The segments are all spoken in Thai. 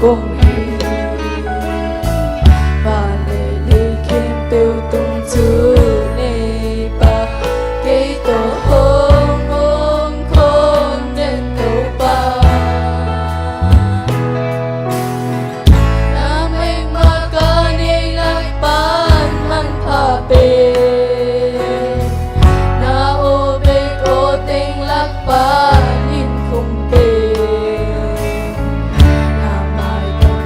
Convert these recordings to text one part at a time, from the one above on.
恭喜，把你离开都动出你吧，给多红空的头发，那没嘛个你来办很怕悲。Hãy subscribe cho kênh Ghiền Mì Gõ để không bỏ lỡ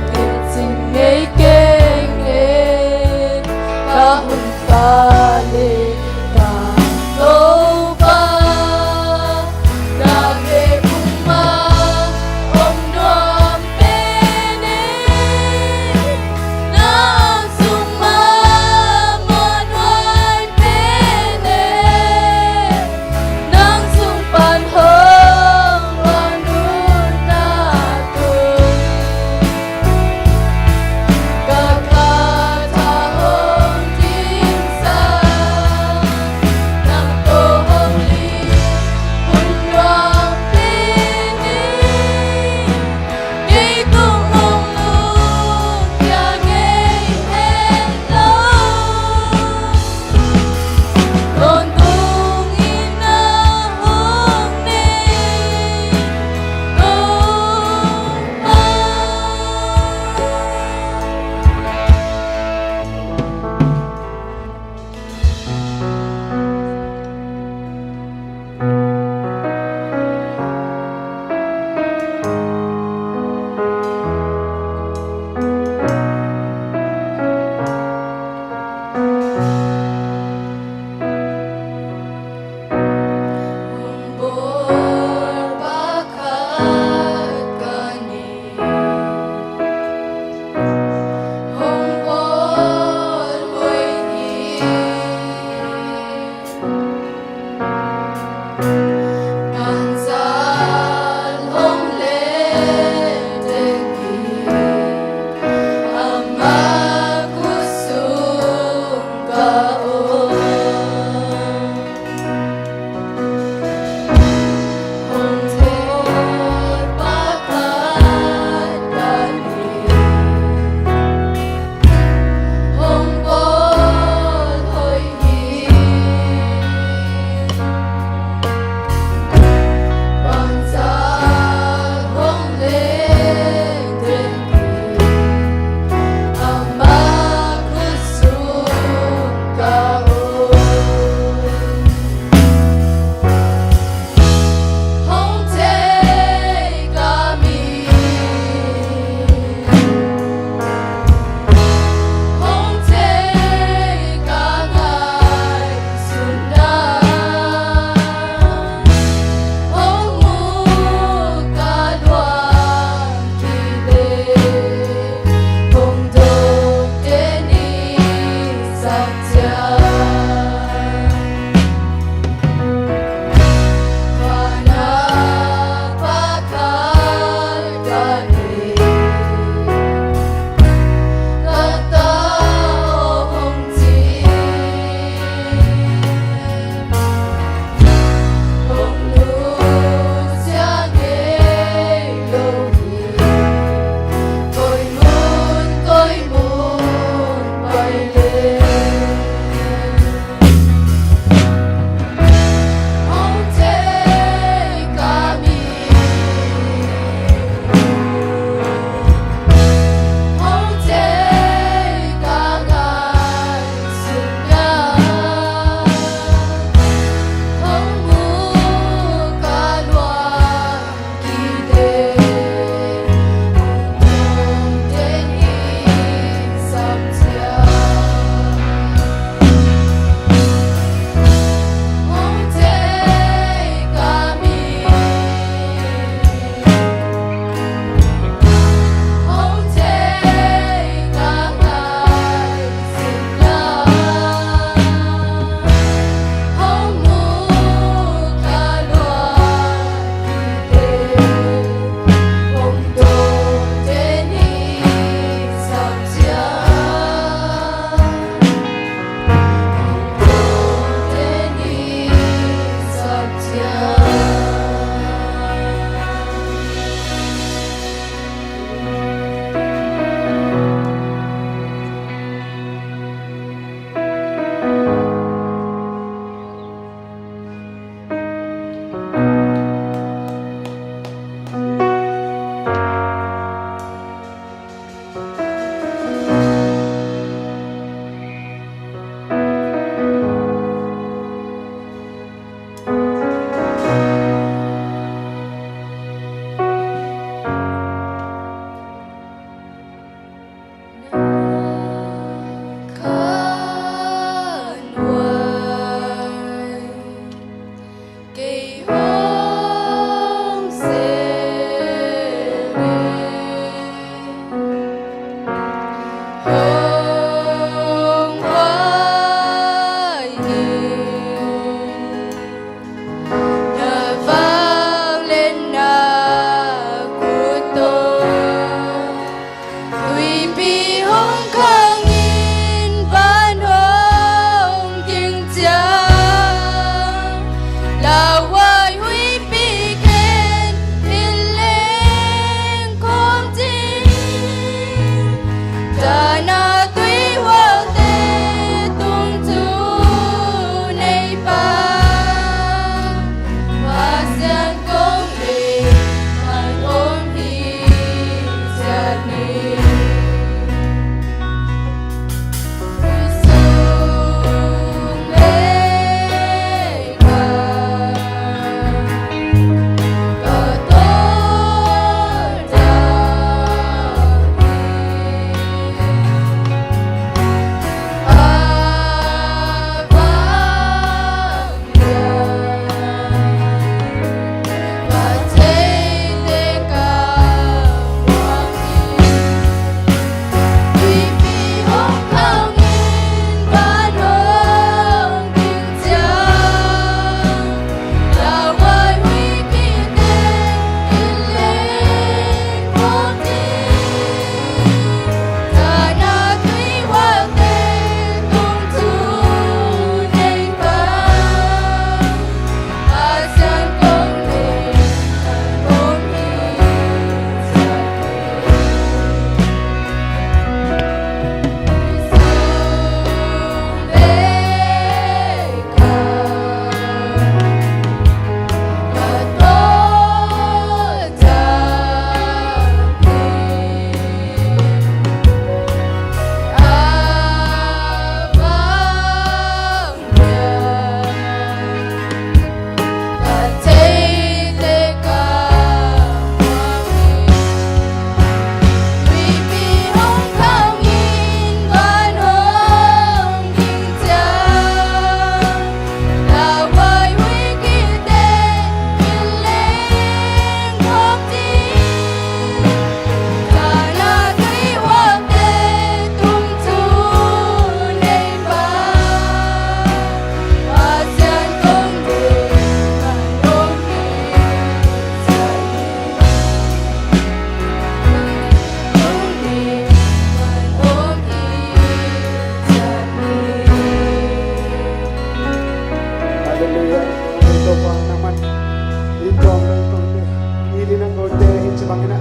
pangina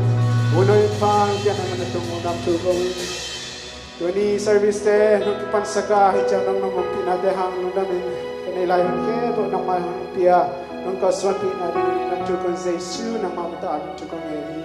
unoy pang yan naman itong unang tugong Tuni service te nung pansaka hijaw nang nung pinadehang nung namin kanailayon keto nang mahang pia nung kaswan pinadehang nang tugong Jesu nang mamataan tugong Eli.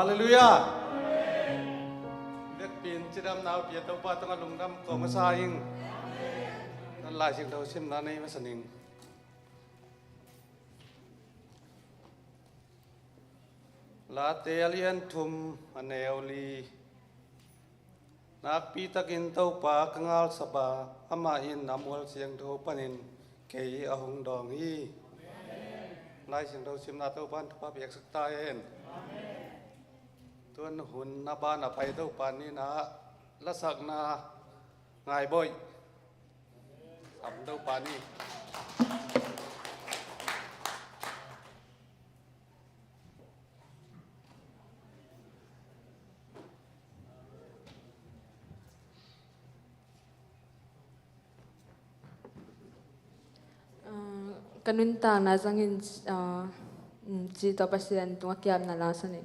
Hallelujah. Việc pin chỉ đam nào biết đâu ba tông lùng đam có mà sai nhưngนั่นลายสิ่งเราชิมนั้นในมัสนิงลาเตเลียนทุมอันเอลลีนักปีตะกินเต้าปากงาลสบาอามาอินนำวัลเสียงโทปนินเกยอหงดองฮีลายสิ่งเราชิมนาเต้าบ้านทุบเบียกสักตายเองตัวหุ่นนาบ้านอภัยเท่าปานนี้นะละสักนาง่ายบ่อยทำเท่าปานนี้kanun ta na zangin ji to pasian tunga kiam na lasan ni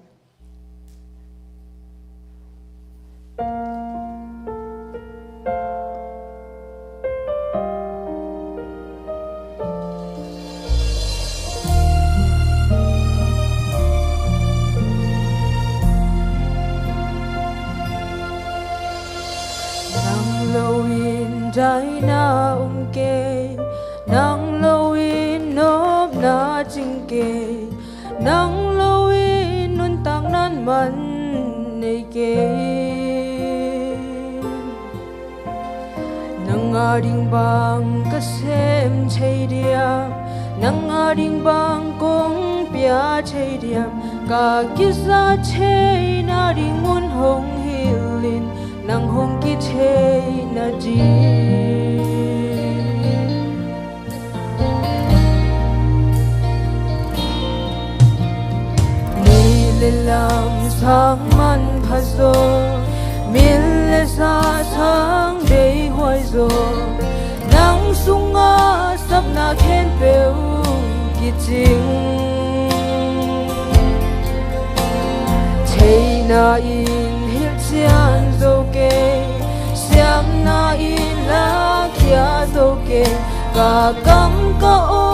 Dai na ke nang lowin nop na jingke nang lowin nun tang nan man nei ke nang ading bang kasem chei dia nang ading bang kong pia chei dia ka kisa chei na ding mun hong hilin nang hong ki chei na ji lam sang man phazo mil le sa sang dei hoi zo nang sunga sap na khen peu ki ching chei na in hil chian zo ke siam na in la kya zo ke ka kam ka o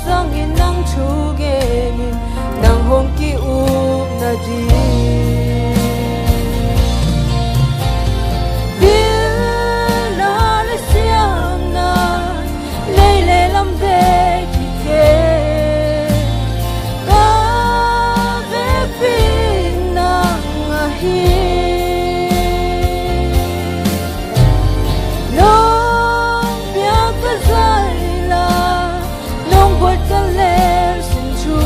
zang in nang chu ge ni nang hong ki u na ji bil na le siam na le le lam de ki ke ka ve pin na nga hi nong pya ka zai la nong bot ka le sin chu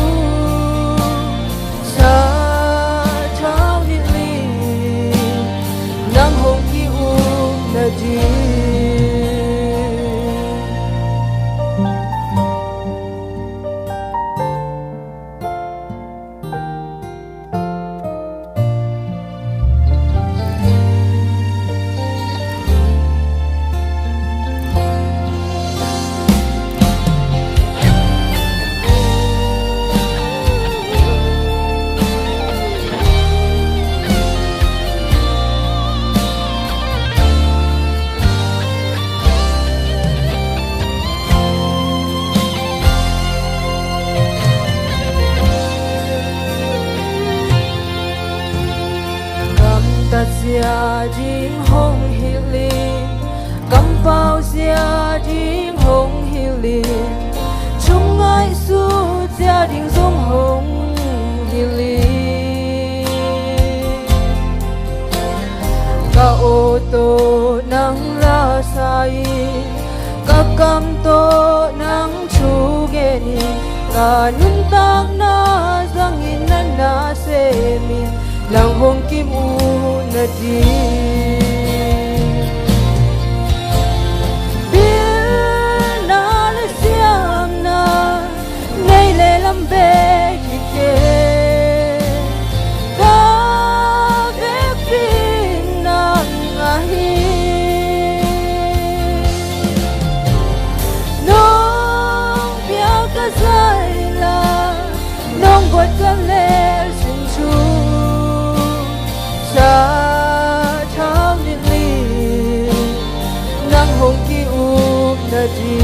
Gia ding hong hili cầm bao gia ding hong hili chung ai su gia ding giống hong hili ka ô tô nang la sai ka kam to nang chu ge ni ka nun tang na zang in na se mi nang hong kim u na di quật cơn lệ sinh chu sa tham liên ly nang hong ki up na di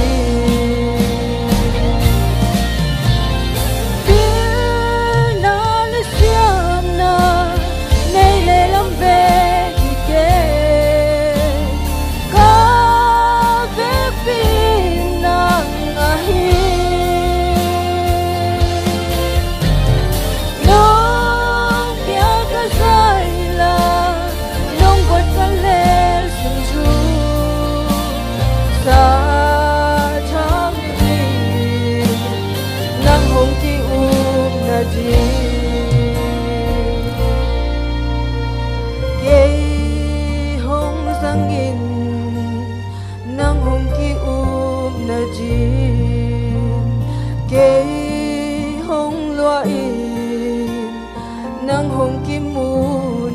nang hong kim mu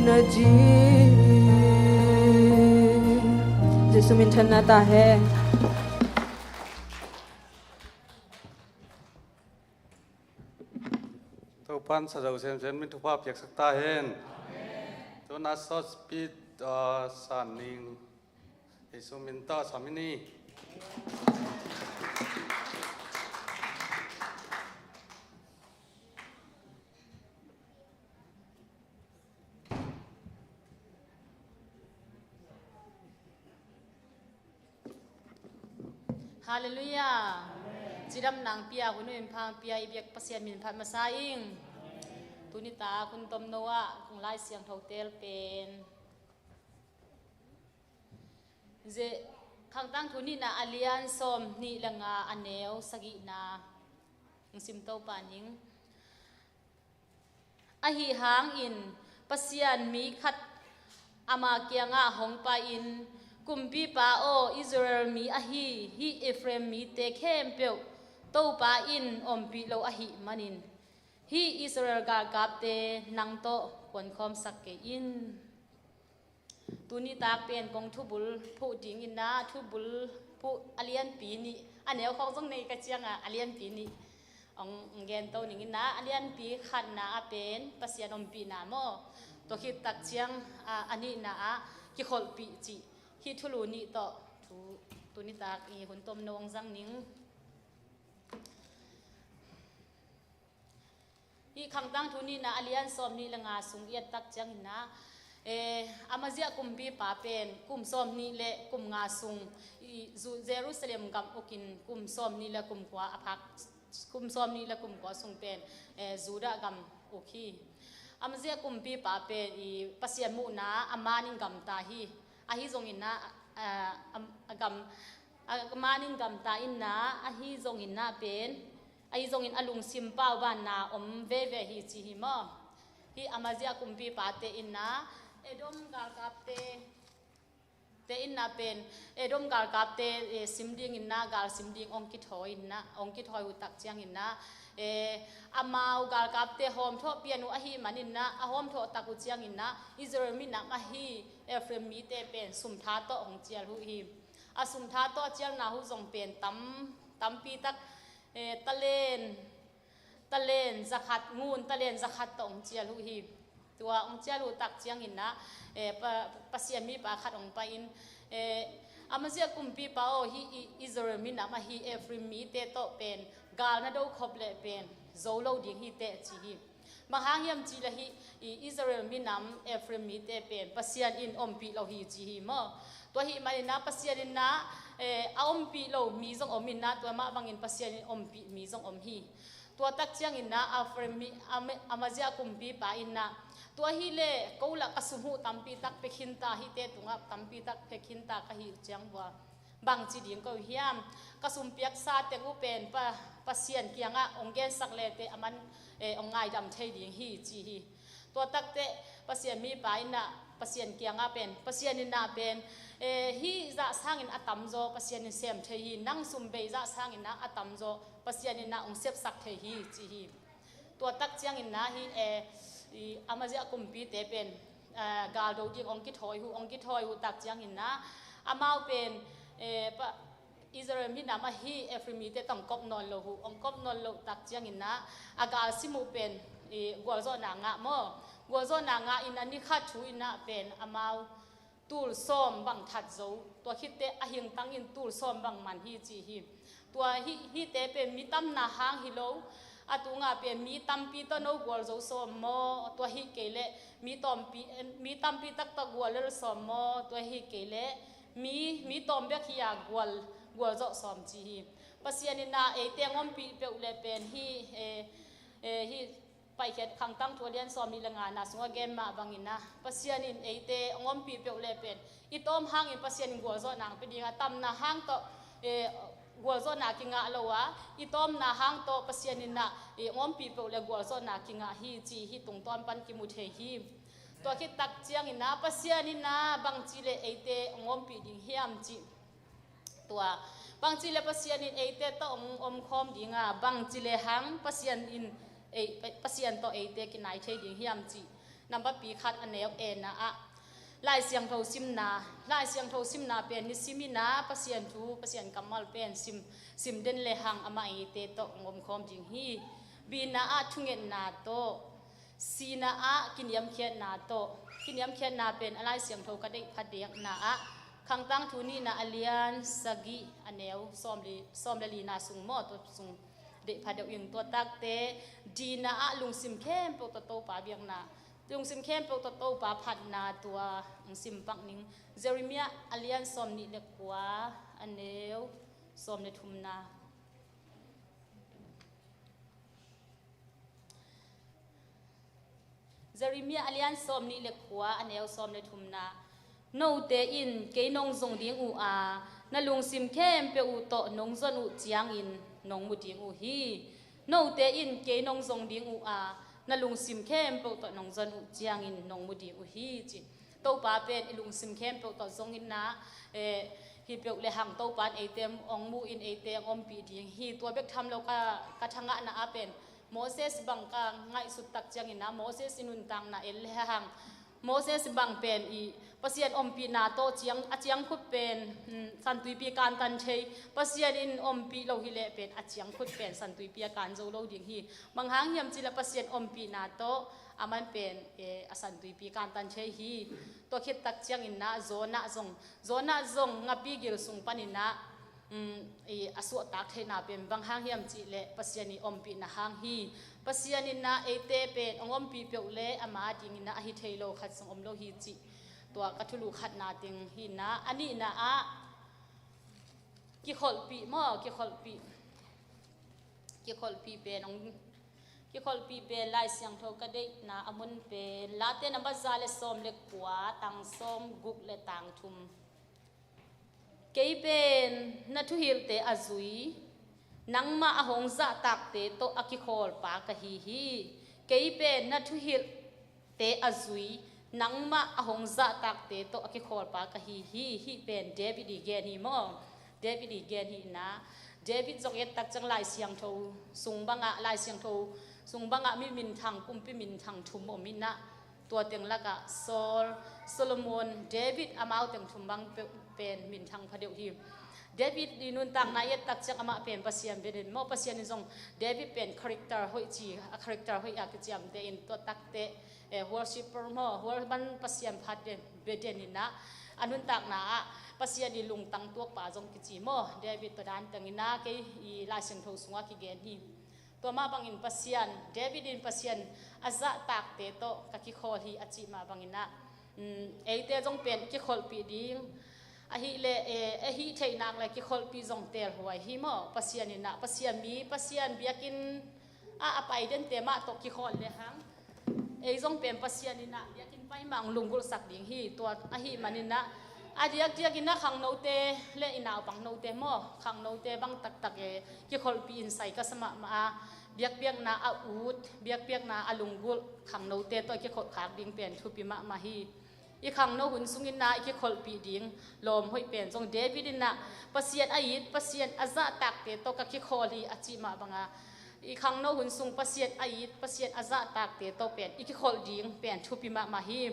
na ji Jesu min than na ta hai tu pan sa dau sem sem min tu pa piak sak ta hen tu na so speed san ning Jesu min ta samini Hallelujah. Jiram nang pia kunu impang pia ibiak pasien min phat masaing. Tunita kun tom noa kung lai siang hotel pen. Je khang tang thuni na alian som ni langa aneu sagi na ngsim to paning. Ahi hang in pasien mi khat ama kianga hong pa in kumpi pa o Israel mi ahi hi Ephraim mi te khem peu to pa in ompi lo ahi manin hi Israel ga gap te nang to kon khom sak ke in tuni tak pen kong thubul phu ding in na thubul phu alian pi ni aneu khong jong nei ka chianga alian pi ni ong gen to ning in na alian pi khan na a pen pasian ompi na mo to hi tak chiang ani na a ki khol pi chi hi thulu ni to tu ni tak i hun tom nong jang ning hi khang tang thu ni na alian som ni langa sung yat tak chang na amazia kumbi pa pen kum som ni le kum nga sung zu Jerusalem gam okin kum som ni la kum kwa aphak kum som ni la kum kwa sung pen zuda gam okhi amazia kumbi pa pen i pasian mu na amaning gam ta hi ahi zong in na agam maning gam ta in na ahi zong in na pen ahi zong in alung sim pau ban na om ve ve hi chi hi mo hi amazia kumpi pa te in na edom gal kap te in na pen edom gal kap te simding in na gal simding ong ki thoi in na ong ki thoi u tak chiang in na amau gal kap te hom tho pianu ahi manin na a hom tho taku chiang in na Israel mi na ahi Ephraim mi te pen sum tha to ong chial hu hi a sum tha to chial na hu zong pen tam pi tak talen zakhat ngun talen zakhat to ong chial hu hi tua ong chial hu tak chiang in na pasian mi pa khat ong pa in amazia kumpi pa o hi Israel mi na ma hi Ephraim mi te to pen gal na do khop le pen zo lo ding hi te chi hi mahang yam chi la hi Israel mi nam Ephraim mi te pen pasian in ompi lo hi chi hi mo to hi mai na pasian in na a ompi lo mi zong om in na to ma bangin pasian in ompi mi zong om hi to tak chiang in na Ephraim mi amazia kumpi pa in na to hi le ko la kasuhu tampi tak pekhin ta hi te tunga tampi tak pekhin ta ka hi chiang wa bang chi ding ko hiam kasum piak sa te u pen pa pasian kianga ongen sakle te aman ongai dam thei ding hi chi hi to tak te pasian mi pa ina pasian kianga pen pasian in na pen hi za sangin atam zo pasian in sem thei hi nang sum be za sangin na atam zo pasian in na ong sep sak thei hi chi hi to tak chiang in na hi amazia kumpi te pen gal do ding ong ki thoi hu tak chiang in na amau pen pa Israel mi nama hi Ephraim mi te tong kop non lo hu ong kop non lo tak chiang in na agal simu pen กัวโซนางะโมกัวโซนางะอินอันนี้ขัดชูอินะเป็นอามาวตูลส้มบังทัดโจตัวคิดเตะอหิงตั้งอินตูลส้มบังมันฮีจีฮีตัวฮีเตเป็นมีตั้มนาหางฮิโลอาตุงาเป็นมีตั้มปีต้นเอากัวโจส้มโมตัวฮีเกเลมีตั้มปีตักกัวเลส้มโมตัวฮีเกเลมีตอมเบียขี้ยากัวโจส้มจีฮีปัสยานินาเอเตียงอมปีเปอุเลเป็นฮีไปเข็ดขังตั้งทัวเลียนซ้อมนิลงานาสงเกมมาบังอินนะปัสยานินเอเตงอมปีเปอุเลเป็นอีต้มหางอินปัสยานิกัวโซนางเป็นยังตำนาหางโตกัวโซนากิงะโลวะอีต้มนาหางโตปัสยานินะงอมปีเปอุเลกัวโซนากิงะฮีจีฮีตรงตอนปันกิมุเทฮีตัวคิดตักเจียงอินนะปัสยานินะบังจิเลเอเตงอมปีดิงเฮียมจีตัวบางจีเลปัสยานินเอเตโตอมคอมดิงะบางจีเลหังปัสยานินปัสยานโตเอเตกินายเทดิงเฮียมจีนับว่าปีขัดอันเนวเอ็นนะอะลายเสียงโทซิมนาเป็นนิสิมินาปัสยานทูปัสยานกัมมัลเป็นซิมเดนเลหังอามาเอเตโตอมคอมดิงฮีบีนาอะทุงเงินนาโตซีนาอะกินยำเขียนนาโตกินยำเขียนนาเป็นอะไรเสียงโทก็ได้พัดเดียกนาอะขังตั้งทุนีนาอเลียนสกีอันเนวซ้อมเลลีนาสุงโมตัวสุงเด็กพัดเดียวยิงตัวตักเตดีนาอะลุงซิมเข้มปกตโตป่าเบียงนาลุงซิมเข้มปกตโตป่าพัดนาตัวซิมปักนิงเจริมียอเลียนซ้อมนิเล็กกว่าอันเนวซ้อมในทุมนาเจริมียอเลียนซ้อมนิเล็กกว่าอันเนวซ้อมในทุมนาโนเตอินเกยนงซงดิงอูอานาลุงซิมเข้มเปอูโตนงซอนอูจียงอินนงมุดิงอูฮีโนเตอินเกยนงซงดิงอูอานาลุงซิมเข้มเปอูโตนงซอนอูจียงอินนงมุดิงอูฮีจิโตปาเป็นลุงซิมเข้มเปอูโตซงอินนะฮีเปอูเลหังโตปานเอเตมองมูอินเอเตงอมปีดิงฮีตัวเบกทำแล้วก็ทางะนะอาเป็นโมเสสบังกางไงสุดตักจียงอินนะโมเสสอินุนตังนะเอเลหังโมเสสบังเป็นอีปัสยานอมปีนาโตเจียงขุดเป็นสันตุยปีการตันเชยปัสยานอินอมปีโลหิเลเป็นเจียงขุดเป็นสันตุยปีการโจโลดิ่งฮีบางหางเฮียมจิละปัสยานอมปีนาโตอามันเป็นสันตุยปีการตันเชยฮีตัวคิดตักเจียงอินนะโซนาซงงับปีกิลสุงปันินะอสุตักเทนาเป็นบางหางเฮียมจิเลปัสยานิอมปีนาหางฮีปัสยานินะเอเตเป็นอมปีเปเลอามาดิ่งนะอหิเทโลขัดสงอมโลหิจิตัวกัทุลูขัดนาติงหินะอันนี้นะอะกิขอลปีมอกิขอลปีเป็นองกิขอลปีเป็นลายเสียงโทกระเดนะอมุนเป็นลาเตนับซาเลสอมเล็กกว่าตังสอมกุกเลตังทุมเกยเป็นนัทุฮิลเตอซุยนังมาอหงซาตักเตโตอกิขอลปากะฮีเกยเป็นนัทุฮิลเตอซุยนังมาอหงซาตักเตโตอกิขอลปากะฮีเป็นเดวิดดีเกนฮีมอเดวิดดีเกนฮีนะเดวิดจงเอ็ดตักจังลายเสียงโทสุงบังอะลายเสียงโทสุงบังอะมีมินทางกุมปิมินทางทุมอมินะตัวเตียงละกะโซโลมอนเดวิดอามาเอาเตียงทุมบังเป็นมินทางพระเดียวฮีเดวิดดีนุนตังนายตักจังอามาเป็นปัสยามเบเดนมอปัสยานิจงเดวิดเป็นคาแรคเตอร์หอยจีคาแรคเตอร์หอยอากิจามเตอินตัวตักเตworshipper มอหัวบันปัสยามพัดเบเดนินะอันนุนตักนาปัสยานิลุงตังตัวป่าจงกิจิมอเดวิดตัวดันตังอินะเกยลายเสียงโทสุงอากิเกนฮีตัวมาบังอินปัสยานเดวิดอินปัสยานอาซาตักเตโตกะกิโคฮีอจิมาบังอินะเอเตจงเป็นกิโคลปีดิงอหิเลอหิเทนักเลยกิโคลปีจงเตลหัวหิมอปัสยานินะปัสยานมีปัสยานเบียกินอไปเดนเตมาตกิโคลเลยฮังจงเป็นปัสยานินะเบียกินไปมังลุงกุลสักดิงฮีตัวอหิมันินะอาเดียกินนะขังโนเตเลอินาวปังโนเตมอขังโนเตบังตักกิโคลปีอินไซก็สมามาเบียกนาอาอูดเบียกนาอาลุงกุลขังโนเตตัวกิโคลขากดิงเป็นทุปิมาฮีอีขังโนหุ่นสุงินนาอีกคนปีดิงลมห้อยเป็นจงเดวิดินนะปัสยานอายิดปัสยานอาซาตักเตโตกับกิโคลีอาจิมาบังอาอีขังโนหุ่นสุงปัสยานอายิดปัสยานอาซาตักเตโตเป็นอีกคนดิงเป็นทุปิมาฮี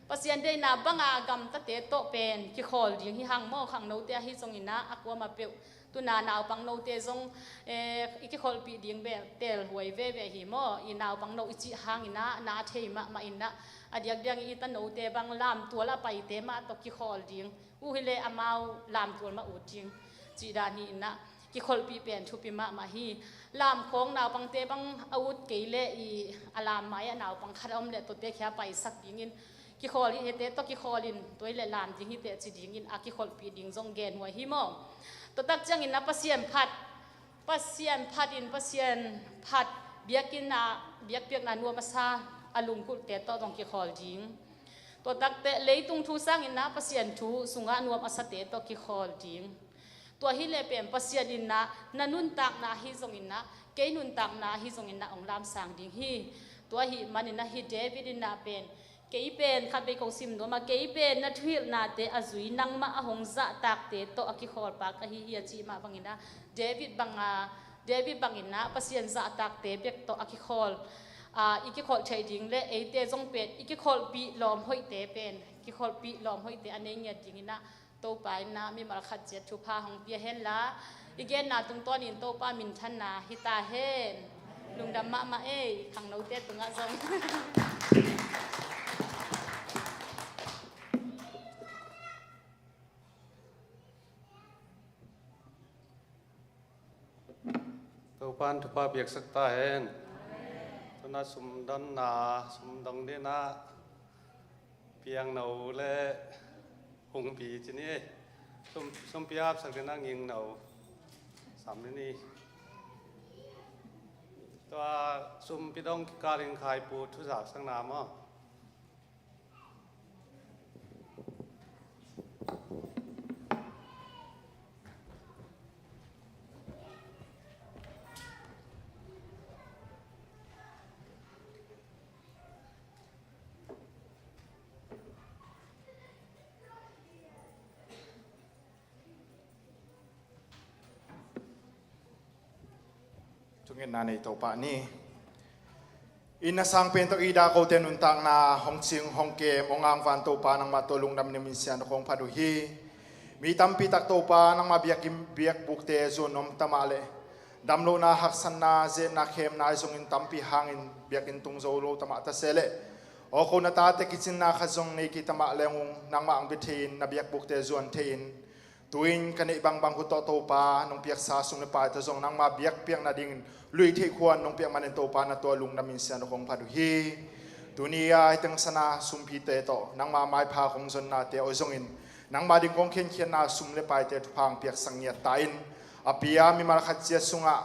ปัสยานได้นาบังอากำตะเตโตเป็นกิโคลีดิงฮิหังโมขังโนเตฮิจงอินะอักวามาเปว ตุนานาวปังโนเตจงอีกคนปีดิ่งแบบเตลหวยเวหิมออีนาวปังโนอิจิหางอินะนาเทมาอินะอดียกเดียงอีตันโนเตบังลามตัวละไปเตมาตกิคอลดิ่งอุฮิเลอมาวลามตัวมาอุดิ่งจีดานีนะกิคอลปีเปลี่ยนทุปิมาฮีลามของนาวปังเตบังอาวุธเกเลอีอลามไม้นาวปังคาร์อมเลตัวเตแค่ไปสักดิ่งินกิคอลิเตตกิคอลินตัวเลลามดิ่งฮิเตจีดิ่งินอากิคอลปีดิ่งจงเกนหัวหิมอตัวตักจังอินนะปัสยันพัดอินปัสยันพัดเบียกินนะเบียกเปียกนานัวมาซาอลุงกุเตตตองกิคอลจิงตัวตักเตเลยตุงทูสังอินนะปัสยันทูสุงานัวมาซาเตตกิคอลจิงตัวฮิเลเปียมปัสยันอินนะนันุนตักนาฮิจงอินนะเกนุนตักนาฮิจงอินนะองลามสังดิงฮีตัวฮิมันอินนะฮิเดวิดอินนะเป็นเกยเป็นขัดไปกงซิมโนมาเกยเป็นนัทวิลนาเตอจุยนังมาหงจะตักเตโตอกิคอลปากะฮิยาจีมาบังอินะเดวิดบังอินะปัสยันจะตักเตเบกโตอกิคอลอีกิคอลใช้ดิ่งและเอเตจงเป็ดอีกิคอลปีลอมห้อยเตเป็นกิคอลปีลอมห้อยเตอันนี้เนี่ยดิ่งนะโตไปนะมีมาขัดเจ็ดทุพาหงเปียเห็นละอีเกนนาตุงต้นอินโตปามินทันนาฮิตาเฮนลุงดำมาเอขังโนเตตุงะจงตัวปันทุพาเบียกสักตาเห็นตัวน่าสมดันนาสมดังเดนะเพียงเหนาและหงปีจีนี่สมพิอาบสักเดนะยิงเหนาสามนี่ตัวสมพิดองการิงขายปูทุจากสังนามอ่ะจุงเงินนาในตัวปะนี่อินนาสังเป็นตัวอีดาโคเทนุนตังนาฮงซิงฮงเกมองอังฟันตัวปานังมาตัวลุงดำเนมิเซียนของพัดุฮีมีตัมปีตักตัวปานังมาเบียกบุกเตจุนอมตมาเลดำโลนาหักสันนาเจนาเข้มนาจงอินตัมปีหางอินเบียกอินตุงโซโลตมาตะเซเลโอโคนาตาเตกิจินนาขจงในกิตมาเลงนังมาอังบิเทนนาเบียกบุกเตจวนเทนตัวอินกันในบางคุตโตปานงเปียกซาสุงในป่าตะจงนังมาเบียกเปียงนาดิงลุยที่ควรนงเปียกมันในโตปานาตัวลุงนามินเซียนของพัดุฮีตัวนี้ไอตั้งสนาสุมพีเตโตนังมาไม้พาของจนนาเตอจงอินนังมาดิงของเขียนนาสุมเลปายเตทุพังเปียกสังเงียตาอินอภิยามีมาขัดเจียสุงะ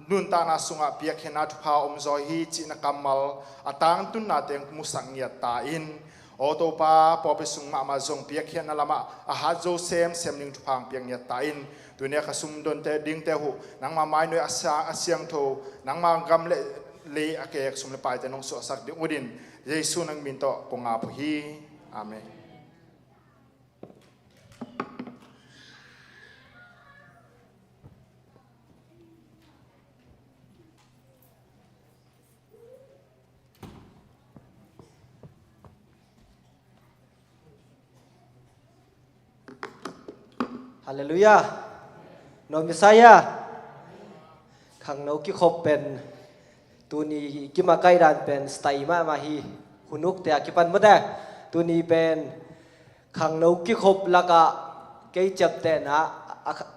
นุนตานาสุงะเปียกเขียนนาทุพาอมจอยฮีจินกัมมัลอตังตุนนาเตงมุสังเงียตาอินโอโตปาปอเปสุงมาจงเปียกเขียนนาลามะอาหารโจเซมลิงทุพังเปียกเงียตาอินตัวนี้ขสุมโดนเตดิ้งเตหูนังมาไม้หน่วยอาเซียงโทนังมากำเลอาเกยสุมเลปายเตนงสุสักดิอุดินเยซูนังมินโตปงอาภีอาเมนฮาเลลูยาโนมิสายาขังโนกิคบเป็นตัวนี้กิมาไกดันเป็นสไตล์มาฮีคุณนุกแต่กิปันไม่ได้ตัวนี้เป็นขังโนกิคบแล้วก็เกยจับแต่นะ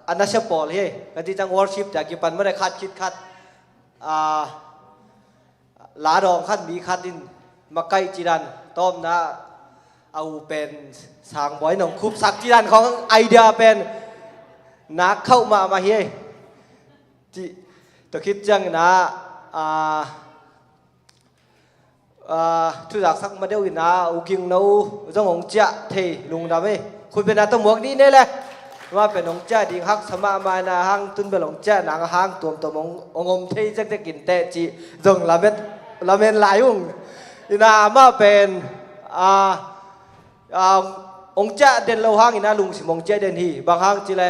อันนั้นเชปอลเฮ้กันที่จังวอร์ชิปแต่กิปันไม่ได้คัดลาดองคัดมีคัดดินมาไกจีดันต้มนะเอาเป็นสางบอยหนองคุบสักจีดันของไอเดียเป็นนักเข้ามาเฮ้ที่ตัวคิดจังนะทุกอย่างสักมาเดียวนะอุกิงนูจังหงเจ้าเทลุงดำเอ้คุณเป็นนักตำรวจนี่เนี่ยแหละว่าเป็นหงเจ้าดิ่งฮักสมามานาฮังตุนเป็นหงเจ้าหนังฮังตัวองมเทจักจะกินเตจีจงละเม็ดหลายองนะมาเป็นองค์เจ้าเดินเราห้างอินาลุงสิมองเจ้าเดินฮีบางห้างจีไร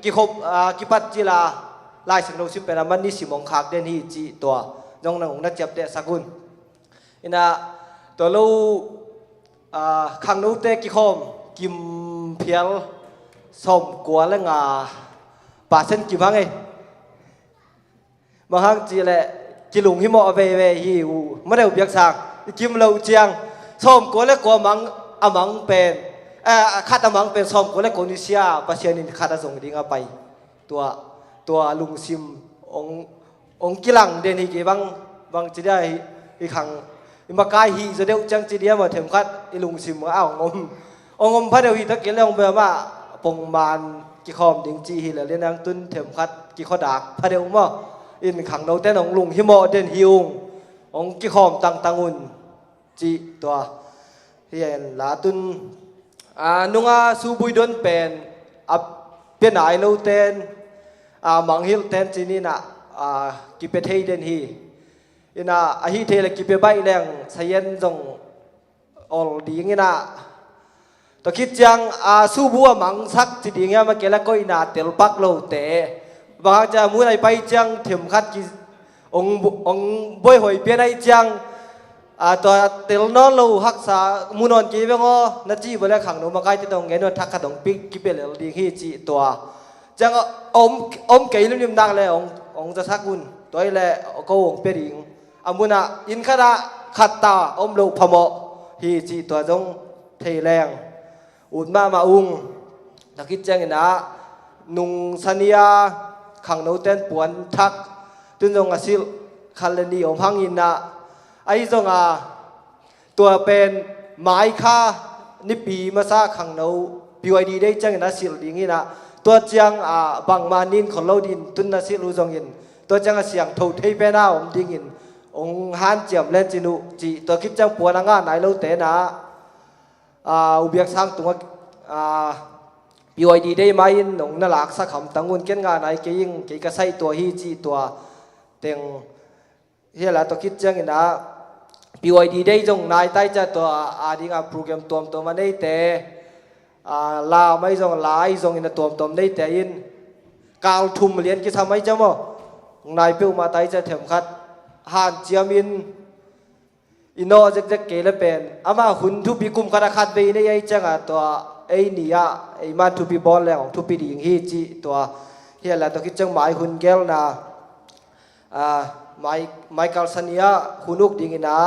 กิคบกิปัดจีลาลายสิงโตสิเป็นมันนี่สิมองขากเดินฮีจีตัวน้องนางองค์นักจับเตะสกุลอินาตัวเราขังนู้เตะกิคมกิมเพียลสมกัวและงาป ป่าเส้นกี่พังไงบางครั้งจีแหละจีหลงหิมะเวหิวไม่ได้อุบยักษ์สางกิมเราเจียงส้มกัวและกัวมังอมังเป็นข้าตมังเป็นส้มกัวและกัวนิเซียปัจจัยนี้ข้าตส่งดิ่งไปตัวลุงซิมองกิลังเดนิกีบางจีได้อีกครั้งมาไกลฮีจะเดียวจังจีเดียมาเถมคัดอีลุงซิมมาเอางมพระเดียวฮีตะเกียงแล้วองเบอร์ว่าปงมานกี่คอมดิ่งจีฮีแล้วเรียนนางตุนเถมคัดกี่ข้อดักพระเดียวว่าอินขังเราแต่องลุงหิมะเดนฮิวองกี่คอมตังอุนจีตัวเฮียนลาตุนนุงสูบุยดนเป็นเป็นไอโลเตนมังฮิลเตนจีนี่นะกิเปเทเดนฮีอินะอาฮิเทเลกิเปใบแรงเสียนจงออลดีงี้นะตะคิดจังสูบัวมังสักจีดีงี้มาเกล้าก็อินะเตลปักโลเตบางจะมูไอไปจังเถมคัดกิองบอยหอยเปียนไอจังตัวเตลนอนโลหักษามูนอนกีเวงอนาจีบริขังโนมาไกที่ตรงเงินทักขัดองปิกกิเปเลดีฮีจีตัวจังอมเกยลุ่มยิมดังเลยองจะทักกุนตัวไอเล่ก็องเปริงอามุนะอินคดาขัดตาอมโลพมอฮีจีตัวจงเทแรงอุดมาอุงตะคิดจังนะนุงสัญญาขังโนเต้นปวนทักตุนจงอาศิลคันเลนีอมพังอินนะไอ้จงตัวเป็นไม้ค่านิปีมาซาขังโนปีไอดีได้จังนะศิลดิ่งนะตัวจังบังมานินของเราดินตุนนะศิลูจงอินตัวจังเสียงถูกเทไปหน้าอมดิ่งอินองฮันเจียมเล่นจินุจีตัวคิดจังปวนงานไหนเราเตนะอุเบียกสร้างตัวปีไอดีได้ไหมหนงน่ารักสักคำตั้งวนเก่งงานไหนเกี่ยงเกี่ยกระใส่ตัวฮีจีตัวเต็งเฮียละตัวคิดจังอินนะปีไอดีได้จงนายใต้จะตัวดิ่งโปรแกรมตัวมันได้แต่ลาไม่จงลายจงอินตัวได้แต่อินกาวทุ่มเรียนกิจทำไม่จำมั้งนายเปียวมาใต้จะเถมคัดหานเจียมินอินโนจะเกลเป็นอามาหุ่นทุบีกุมคณะขัดไปในไอ้จังตัวไอ้นี่ไอ้มาทุบีบอลแล้วทุบีดิ่งฮีจีตัวเฮียละตัวคิดจังหมายหุ่นเกลนะไมเคิลสัญญาหุ่นุกดิ่งนะ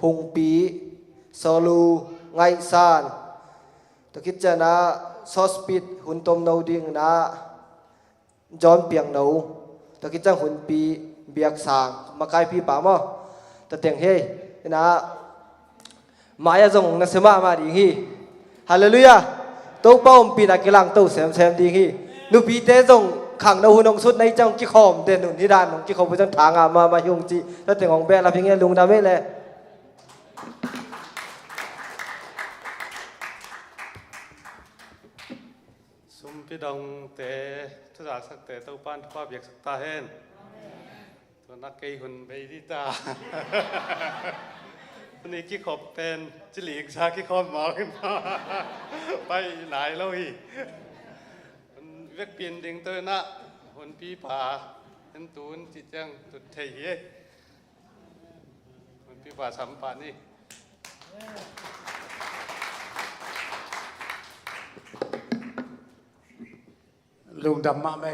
หงปีโซลูไงซานตัวคิดจังนะซอสปิดหุ่นตมโนดิ่งนะจอนเปียงโนตัวคิดจังหุ่นปีเบียกสางมาไกลพี่ป่ามั้งแต่เตียงเฮนะมายาจงนัสมามาดีฮีฮาเลลูยาตัวป้อมปีนักกีฬาตัวแซมดีฮีนุปีเตจงขังนหุ่นองสุดในจังกิคอมเดนุนิดานของกิคอมไปจังทางมายุงจีแล้วเตียงของแบลาพิงเงลุงดาเมเลยสุมพิดองเตทุกสักเตตัวปานทุกเบียกสักตาเห็นตัวนักเกยหุ่นไปดีตาวันนี้กี่ขบเป็นจิหลีกชากี่ขบหมอขึ้นมาไปหลายแล้วอีมันเวกเปลี่ยนดิ่งตัวนะหุ่นปีผาเห็นตูนจิจังตุดเทียหุ่นปีผาสัมปานี่ลุงดำมาไม่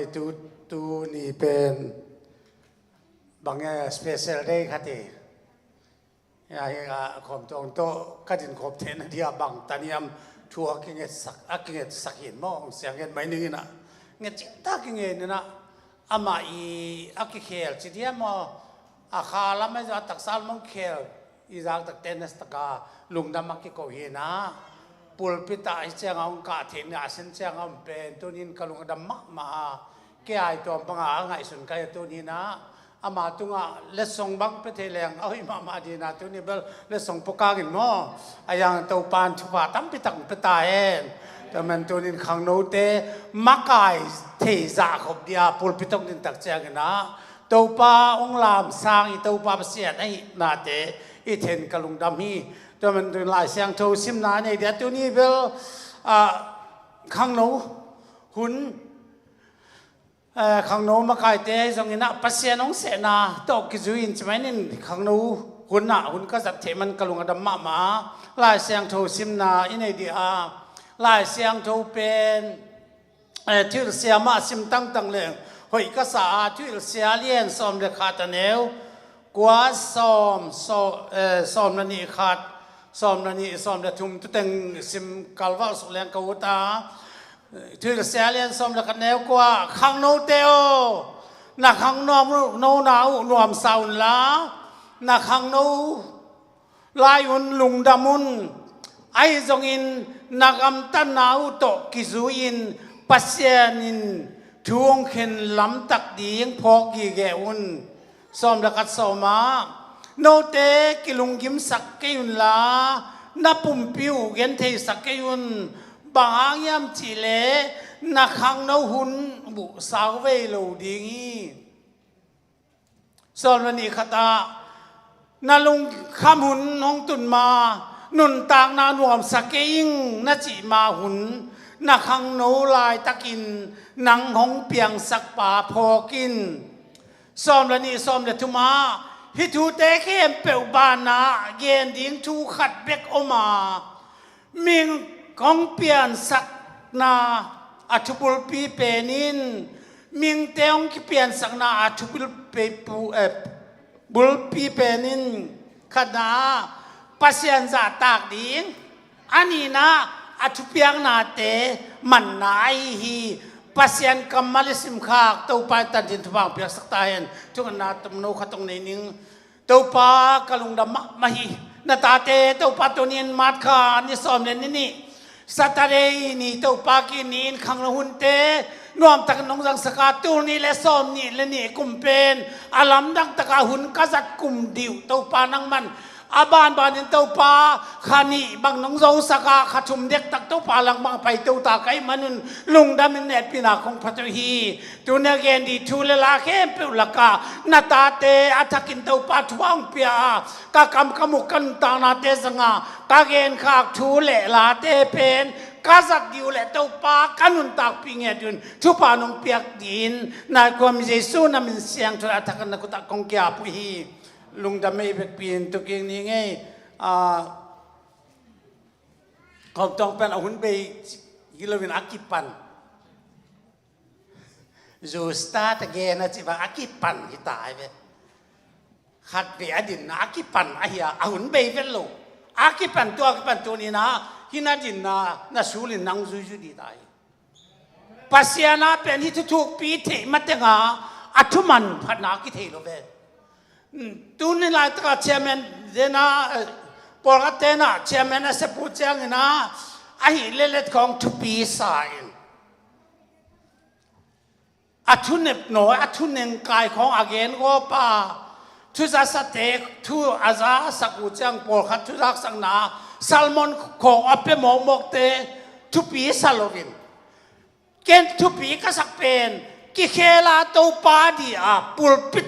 ตูนี่เป็นบางอย่างสเปเชียลได้ครับที่อย่างขอบตรงโตก็จินขอบเทนที่บางตานิยมทัวร์กินเงินสักหินมองเสียงเงินไม่นึงนะเงินจิตตากินเงินนะอามากิเคลจิตยามอาคาลไม่จะตักสารมังเคลอีจากตักเทนสตกาลุงดำมากิโกเฮนะปุลปิตาเสียงองกาเทนอาเซนเสียงองเป็นตัวนี้กลุงดำมาแก่ตัวปังอาไงสุนไกตัวนี้นะอามาตุงเลสงบังไปเทเลงเอาอิมาดีนะตัวนี้เบลเลสงปกากินมั้งไอ้ยังตัวปานชุบตั้มไปตักไปตายเองแต่มันตัวนี้ขังโนเตมักไก่เทจ่าขบเดียปุลปิตงดินตักเจกันนะตัวปาองลามสร้างอีตัวปาเสียไอ้นาเตอีเทนกลุงดำฮีตัวมันตัวลายเสียงโทซิมนาเนี่ยเดี๋ยวตัวนี้เบลขังโนหุ่นขังโนมาไกลเตะตรงนี้นะปัสเซียน้องเสนาตกกิจุยนใช่ไหมนี่ขังโนหุ่นน่ะหุ่นก็จัดเทมันกลุงอดมมาลายเสียงโทซิมนาอินเดียลายเสียงโทเป็น ที่เสียมาสิมตั้งเลงหอยกษาที่เสียเลียนซ้อมเด็กขาดเนวกว่าซ้อมนันนี่ขาดซ้อมนันนี่ซ้อมเด็กทุ่มตุเต็งสิมกัลวาสุเลงกวตาที่เสียเลียนซ้อมเด็กขาดเนวกว่าขังโนเตโอนักขังนอมโนนาวนวมสาวน์ละนักขังโนลายอุนลุงดามุนไอจงอินนักอัมตันนาวโตกิจูอินปัสยานินทวงเข็นลำตักดีงพอกีเกอุนซ้อมระกัดซ้อมมาโนเตกิลุงกิมสักเกยุนลานับปุ่มปิวเกนเทสักเกยุนบางยามจิเลนักขังโนหุนบุสาวเวโลดีงีซ้อมวันนี้ขตานาลุงคำหุนน้องตุนมานุนต่างนานวมสักเกยิงนาจิมาหุนนักขังโนลายตะกินนังหงเปียงสักป่าพอกินซ้อมละนี่ซ้อมละทุมาฮิทูเตเข้มเปวบานาเกนดิ้งทูขัดเบกอมามิงของเปียนสักนาอัฐบุลปีเปนินมิงเตงquiเปียนสักนาอัฐบุลเปปูบุลปีเปนินขนาปัสยันจาตากดิ้งอันนี้นะอัฐเปียงนาเตมันนายฮีปัสยันกัมมาลิสิมขากตัวปาตันจินทวางเปียกสักตายันทุกนาตมโนขัดตรงนี้นิงตัวปากลุงดำมาฮีนาตาเตตัวปาตัวนี้มาดขานี่ซ้อมเล่นนี่สัตเรนี่ตัวปากินีนขังละหุนเตนวมตักนงสังสกัดตัวนี้และซ้อมนี่และนี่กุมเป็นอาลัมดังตะกาหุนกัจัดกุมดิวตัวปานังมันอาบานบานินเต้าปาขานีบางน้องโซสกาขัดชุมเด็กตักเต้าปาลังบางไปเต้าตาไก่มนุนลุงดำมินเนตปีนาของพระเจ้าฮีตัวเนเกนดีทูเลลาเข้มเปลกานาตาเตอัฐกินเต้าปาทวงเปียกากำขมุกันตานาเตสงากาเกนขากทูเลลาเตเป็นกาจักดิวเลเต้าปากันุนตากปิงเงดุนทุปานงเปียกดินนายความเยซูนามินเสียงทุระทักนักตักกงเกียปุฮีลุงดำไม่เป็นปีนตัวเก่งนี่ไงเขาต้องเป็นเอาหุ่นไปกิโลวินอากิปันจูสตาร์ตเกนะจิบอากิปันที่ตายไปขัดไปอดินอากิปันอาเฮียเอาหุ่นไปเป็นโลอากิปันตัวนี้นะที่นาดินนะสูลินนังจุยดีตายปัสยานาเป็นที่ถูกปีเทมัตเตงาอัตุมันพัดนากิเทโลเวตูนี่ลายตระเชียร์แมนเดน่าปอลกัตเตน่าเชียร์แมนเสพูดเชียงนะไอ้เล่ๆของทุปีสายอัทุนเนบหน่อยอัทุนเนงกายของอาเกนก็ป่าทุจาสเตกทุอาซาสักุเชียงปอลกัตทุรักสังนาซัลมอนของอเปมองมกเตทุปีซาโลวินเกนทุปีก็สักเป็นกิเคลาตัวปาดีอาปุลปิด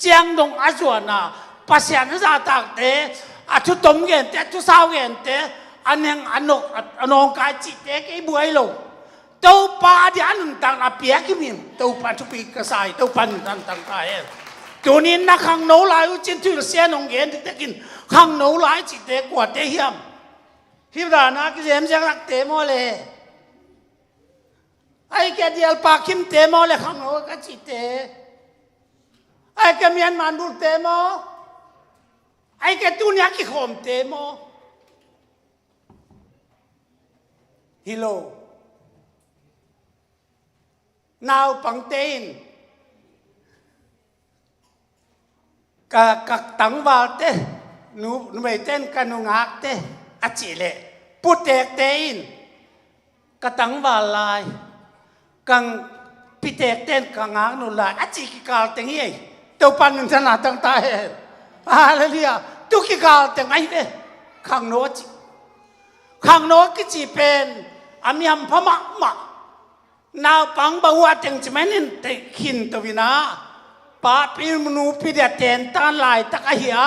เจียงดงอาจวนนะปัสยานจะตักเตะอาทุตมเงินเตะทุสาวเงินเตะอันยังอันนกอันองกายจิตเตะไอ้บุยโลตัวปาดีอันนั้นต่างอาเปียกิมินตัวปาทุปีกระสายตัวปันต่างตายตัวนี้นักขังโนลายจิตที่เสียนงเงินที่ตะกินขังโนลายจิตเตะกว่าเตะเฮียมฮิบรานะกิเจมจะรักเตะโมเลไอ้แกเดียลปาคิมเตะโมเลขังโนก็จิตเตะไอ้แกมีอันมันบุกเตะโมไอ้แกตุนยากิขมเตะโมฮิโลนาวปังเตนกักตังวาเตนูไม่เต้นกันงากเตอาจิเลปุตเตกเตนกัตังวาลายกังปิเตกเต้นกังงากนูลายอาจิกิกาลเตงยี่ตัวปันนึงชนะตั้งตายอะไรเนี่ยตุกิกาลเตงไงเว้ขังโนจิขังโนกิจิเป็นอามีอัมพมะมะนาวปังบัวเตงจิไม่นินเตขินตัววินาป้าปีมนูปีเดเตนตานลายตะกะเหีย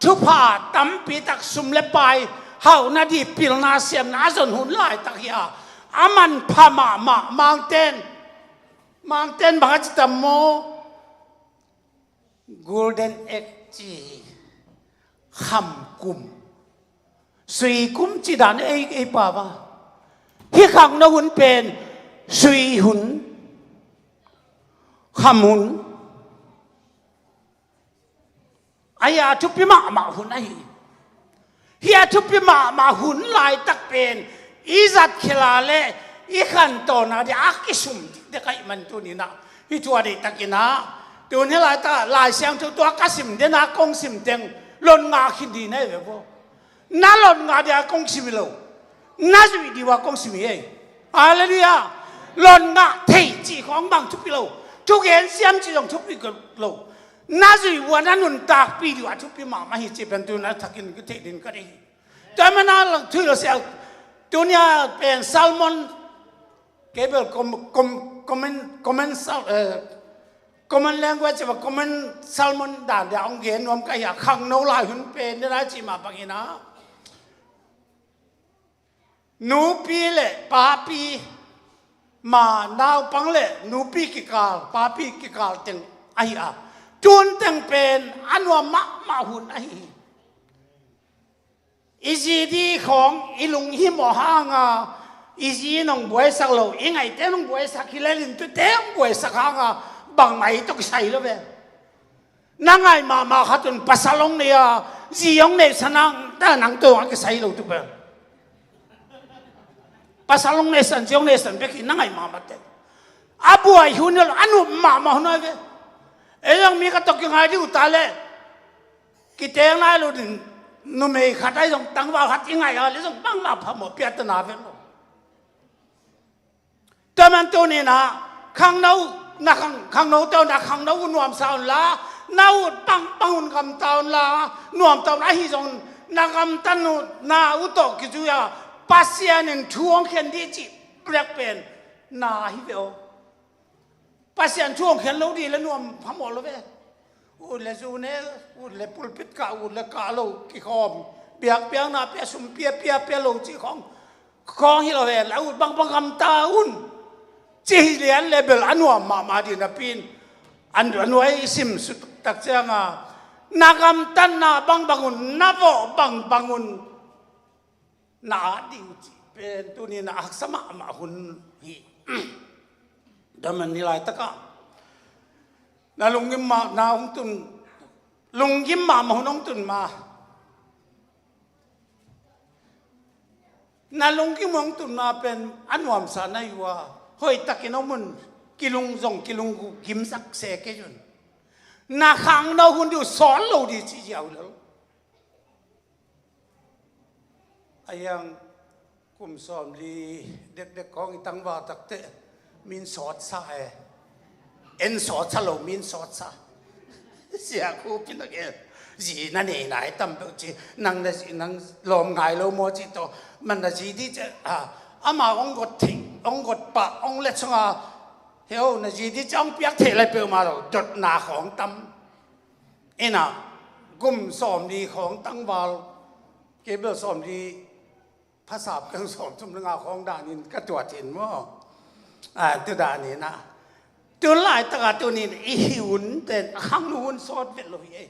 ทุพาตั้มปีตักสุมเล็บไปเฮานาดีปิลนาเสียมนาจนหุ่นลายตะกะเหียอามันพมะมะมังเตนบังจิตโมgolden egg จีคำกุมสุยกุมจีดานไอ้ป่าวะที่ขังนหุ่นเป็น สุยหุนคำหุนอายาทุพิมาหุนไอเฮียทุพิมาหุนลายตักเป็นอีจัดขลาเลอีขันตอนนะเดี๋ยวอักกิสุมเด็กไอ้มันตัวนี้นะที่ตัวเด็กตะกินะตัวนี้ลายตาลายเสียงตัวกัสิมเดน่ากงสิมเต็งหล่นงาขินดีนะเว้ยพ่อน่าหล่นงาเดี๋ยวกงสิมโลน่าจะดีว่ากงสิมเองอะไรเนี่ยหล่นงาเทจีของบางทุกปีโลทุกเห็นเสียมจีของทุกปีก็โลน่าจะวันนั้นนุนตากปีดีว่าทุกปีมาหิจิเป็นตัวนั้นทักกินก็เทดินก็ได้แต่มันน่าถือเราเสียตัวนี้เป็นแซลมอนเก็บเป็นcommon language ว่า common salmon ด่านเดียวองเกนรวมกันอย่างขังโนลายหุ่นเป็นได้จีมาปังอินะหนูปีเล่ป้าปีมาดาวปังเล่หนูปีกิกาลป้าปีกิกาลเต็งไอ้อะจุนเต็งเป็นอันว่ามาหุ่นไอ้อีจีดีของอีลุงหิมหางอ่ะอีจีน้องบวยสักโลอีไงเต้น้องบวยสักฮิเลลินตัวเต้น้องบวยสักหางอ่ะบางไหนต้องใส่แล้วเว้ยนั่งไงมาขัดจนภาษาลงเนี่ยจียงเนี่ยสนังแต่หนังตัวมันก็ใส่แล้วทุกแบบภาษาลงเนี่ยสันจียงเนี่ยสันเบกินั่งไงมาเต้อาบัวหุ่นเนี่ยอันนู้นมาหน่อยเว้ยเอ้ยังมีกระตกยังไงที่อุตาเลยกิเตงนายรู้ดินุ่มเอขัดได้ตรงตั้งว่าขัดยังไงอ่ะเลยต้องบังมาพม่เปียตนาเว้ยแต่มันตัวนี้นะข้างโน้นักข้างโน้เจ้านักข้างโน้นวมสาวละน้าปังหุ่นคำเจ้าละนวมเจ้าละฮิจงนักคำตันนุนาอุตกิจุยาปัสยานินช่วงเข็นดีจีเปลือกเป็นนาฮิเบลปัสยานช่วงเข็นเราดีแล้วนวมพม่เลยเว้ยอุดเลจูเนลอุดเลปุลปิดกาอุดเลกาโลกิคอมเปียกนาเปียสุมเปียโลจีของฮิโลเวลแล้วอุดบังคำตาอุนจีเลียนเลเบลอันว่ามาดีนะปีนอันว่าซิมสุดตักเจ้างานักำตันนาบังอุนนับบังอุนนาดิวจีเป็นตัวนี้นะอักษรมาหุนฮีดำมันนี่ลายตะกะนาลุงยิ้มมานาหงตุนลุงยิ้มมาหุนหงตุนมานาลุงยิ้มหงตุนมาเป็นอันวามสานายัวเฮ้ยตะกินเอามุนกิลุงซงกิลุงกิมสักเสกจุนนาขังนาหุ่นอยู่สอนเราดีจีเจ้าแล้วไอ้ยังกุมสอมดีเด็กๆของอีตังว่าตักเตะมินสอดซาเอ็นสอดซาโลมินสอดซาเสียคูพินักเอ็นจีนั่นเองไหนตั้มจีนังนั่นนังลมไงเราโมจิโตมันน่ะจีที่จะอามาองกดทิ้งองกดปะองเล็ดสงาเฮ้ยน่ะจีที่จ้องเปียกเทเลยเปล่ามาเราจดหนาของตั้มเอ็น่ะกุมสอมดีของตั้งวาลเก็บสอมดีภาษากันสอมทุ่มเรื่องของด่านินก็ตัวเห็นว่าตัวด่านี่นะตัวหลายตะตัวนี้อีหุ่นแต่ข้างนู้นสอดเป็นเลย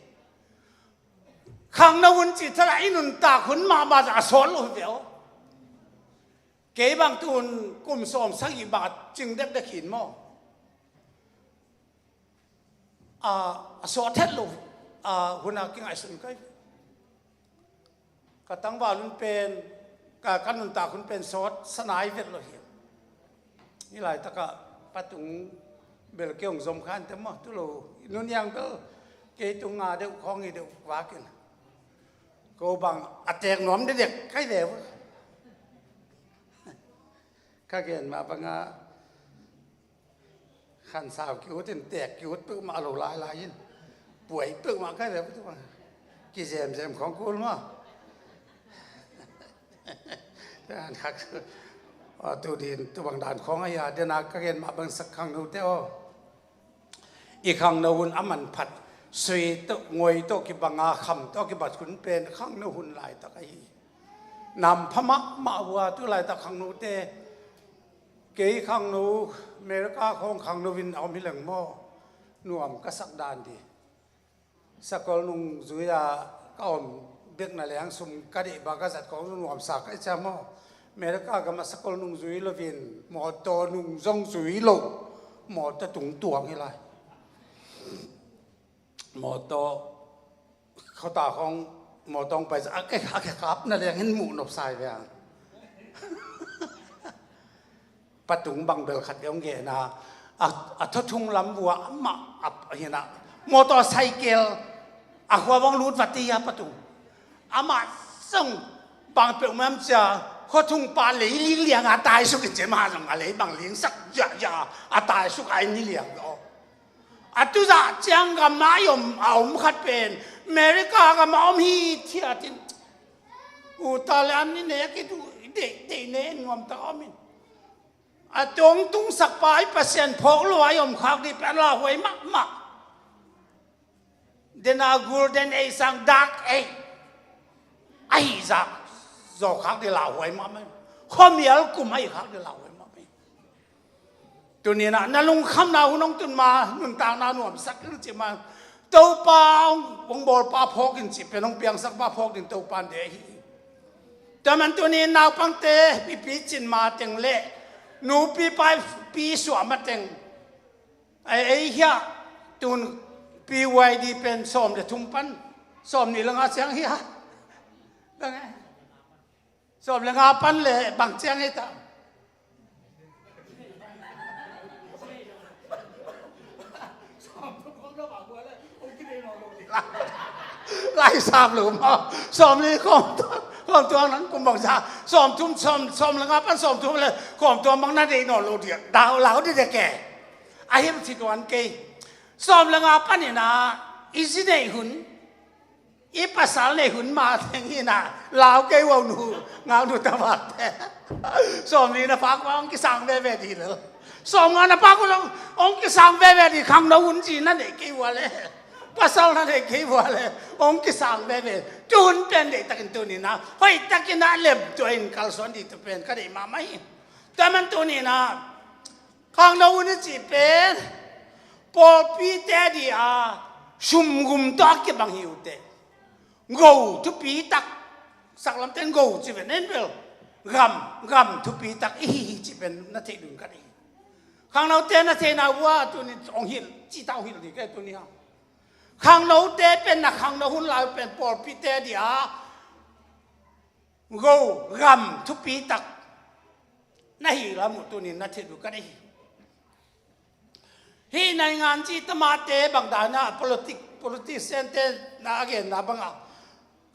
ข้างนู้นจิตทลายนุนตาขุนมาจากสอนเลยเดียวเก็บบางตุนกุมสอมสักกี่บาทจึงได้ขินมั่งสอดเท็ดลูหุ่นอากิงไอสุนก็กระตั้งว่าลุนเป็นกันนุนตาขุนเป็นสอดสนายเวทเลยนี่หลายตะกะปัตุงเบลเกี่ยงสมคัญแต่มั่งตุลูนุนยังเบลเกี่ยตุงเด็กของเด็กว่ากันก็บางอัดแจกหนอมเด็กใกล้เดียวข้าเกินมาปังขันสาวคิวจนแตกคิวตึ้งมาหลายยินป่วยตึ้งมาใกล้เดียวทุกวันกี่เซมของกูมั้งแต่อันคักตัวดินตัวบางด่านของอายาเดนาก็เห็นมาบางสักครั้งนู้นเต้าอีกครั้งนู้นอามันผัดสวยตัวงวยตัวกิบังอาคำตัวกิบัดขุนเป็นครั้งนู้นหลายตะไคนำพม่ามาวัวตัวหลายตะครั้งนู้นเต้เกี่ยครั้งนู้นเมริกาของครั้งนู้นวินเอามิเหลงหม้อหน่วมก็สักดานดีสักกอลุงจุยาก็อมเบียกนั่นแหละสมกระดิบากษัตริย์ของหน่วมสักไอ้เจ้าหม้อ เมริกาก็มาสกอลนุ่งจุยโลวินหมอตัวนุ่งจงจุยโลหมอตัวตุงตวงให้ไรหมอตัวเขาตาของหมอตองไปสักแค่ครับนั่นเองเห็นหมูนบสายไปอ่ะปัตุงบังเบลขัดยองเกนะททุ่งลำวัวมาเห็นนะมอเตอร์ไซค์หัววังรูดวัตยาปัตุงมาส่งบางเปลมันจะเขาทุ่งปลาเหลี่ยเลี้ยงตายสุกเจมาจังอะไรบางเลี้ยงสักยาตายสุกไอ้นี่เลี้ยงตุจ่าจังกับนายเอาขัดเป็นอเมริกากับมาฮีเทียตินอุตาลันนี่เนี่ยคิดดูเด็กเนี่ยงอมตามินตรงตุงสักปลายเปอร์เซ็นต์พกลอยข้าวดีเป็นลาหวยมากเดนากูเดนไอสังดักไอจักจอกข้าวดีลาหวยมากไหมข้อมีอะไรกูไม่ข้าวดีลาหวยมากไหมตัวนี้นะนั่นลุงคำนาหุ่นตุนมาหนุนตางนาหนุ่มสักนิดจะมาเต้าปลาวงบอลปลาพกินจิเป็นน้องเปียงสักปลาพกินเต้าปลาเดียแต่มันตัวนี้นาวปังเตะปีจินมาเต็งเละหนูปีสวมมาเต็งไอ้เหี้ยตุนปีไวดีเป็นสมเดือดทุ่มปันสมนี่ละงาเสียงเหี้ยละไงสมละงาปันเลยบางเสียงให้ตาไล่สามหลุมสอมเลยขอมตัวนั้นกูบอกจะสอมทุ่มสอมแล้วก็ปั้นสอมทุ่มเลยขอมตัวบางนาดีนอนโลเดียดาวเหลาดีจะแก่ไอ้เห็นสิวันเกยสอมแล้วก็ปั้นนี่นะอีสิเนหุ่นอีภาษาในหุ่นมาทั้งนี้นะลาวเกยว่าหนูงาหนูตะวันแต่สอมนี่นะพักว่าองค์กิสังเว่ดีเลยสอมงานนะพักว่าองค์กิสังเว่ดีขังเราหุ่นจีนั่นเองเกยว่าเลยภาษานั่นเองเกยว่าเลยองค์กิสังเว่จูนเป็นเด็กตะกินตัวนี้นะเฮ้ยตะกินน่ะเล็บตัวเองคัลสอนดีตัวเป็นก็ได้มาไหมแต่มันตัวนี้นะขังเราหุ่นจีเป็นพอปีเตดีชุมกุมตักเก็บบางหิวเตงูทุปีตักสักลำเต็งงูจีเป็นเอ็นเบลกำทุปีตักจีเป็นนาทีดึงกันเองข้างเราเตนาเทนาว่าตัวนี้องหินจีตาหินดีแค่ตัวนี้ข้างเราเตเป็นนักข้างเราหุ่นลายเป็นปอปีเตดีงูกำทุปีตักนาหิละหมดตัวนี้นาทีดึงกันเองที่ในงานจีตมาเตบางดานะ politics เตนะเกณฑ์นะบางอ่ะ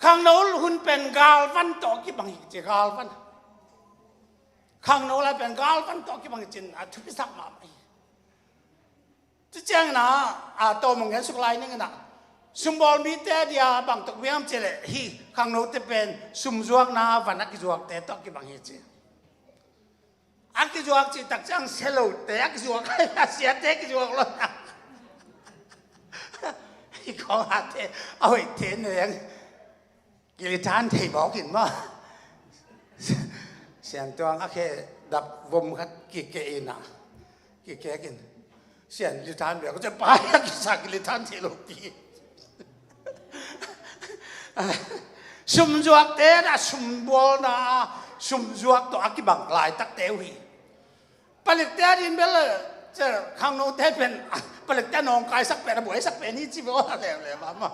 ข้างโน้นหุ่นเป็นกาลวันต่อกี่บางหิจกาลวันข้างโน้นเป็นกาลวันต่อกี่บางจินทุกสักมาไหมจะแจ้งนะตัวมึงเห็นสุกไลนี่กันนะสมบูรณ์มีแต่เดียบางตกเวียมเจเลยที่ข้างโน้นจะเป็นสมจวกนะวันนักจวกแต่ต่อกี่บางหิจอักจวกจีตักจังเซลล์แต่อักจวกใครเสียเตกจวกแล้วนะที่ของอาเทเอาไอ้เทนเนี่ยกิริทานเทบอกกินว่าเสียงตัวอักเคดับวมคัดกิเกอินะกิเกกินเสียงกิริทานเดี๋ยวก็จะไปกิสักกิริทานเทโลกีสุมจวกเตนะสุมบัวนะสุมจวกตัวอักบังลายตักเตวีผลิตแต่ดินเบลเลยจะข้างโน้นแต่เป็นผลิตแต่นองกายสักเป็นบุ๋ยสักเป็นนี่จีบว่าเลยมา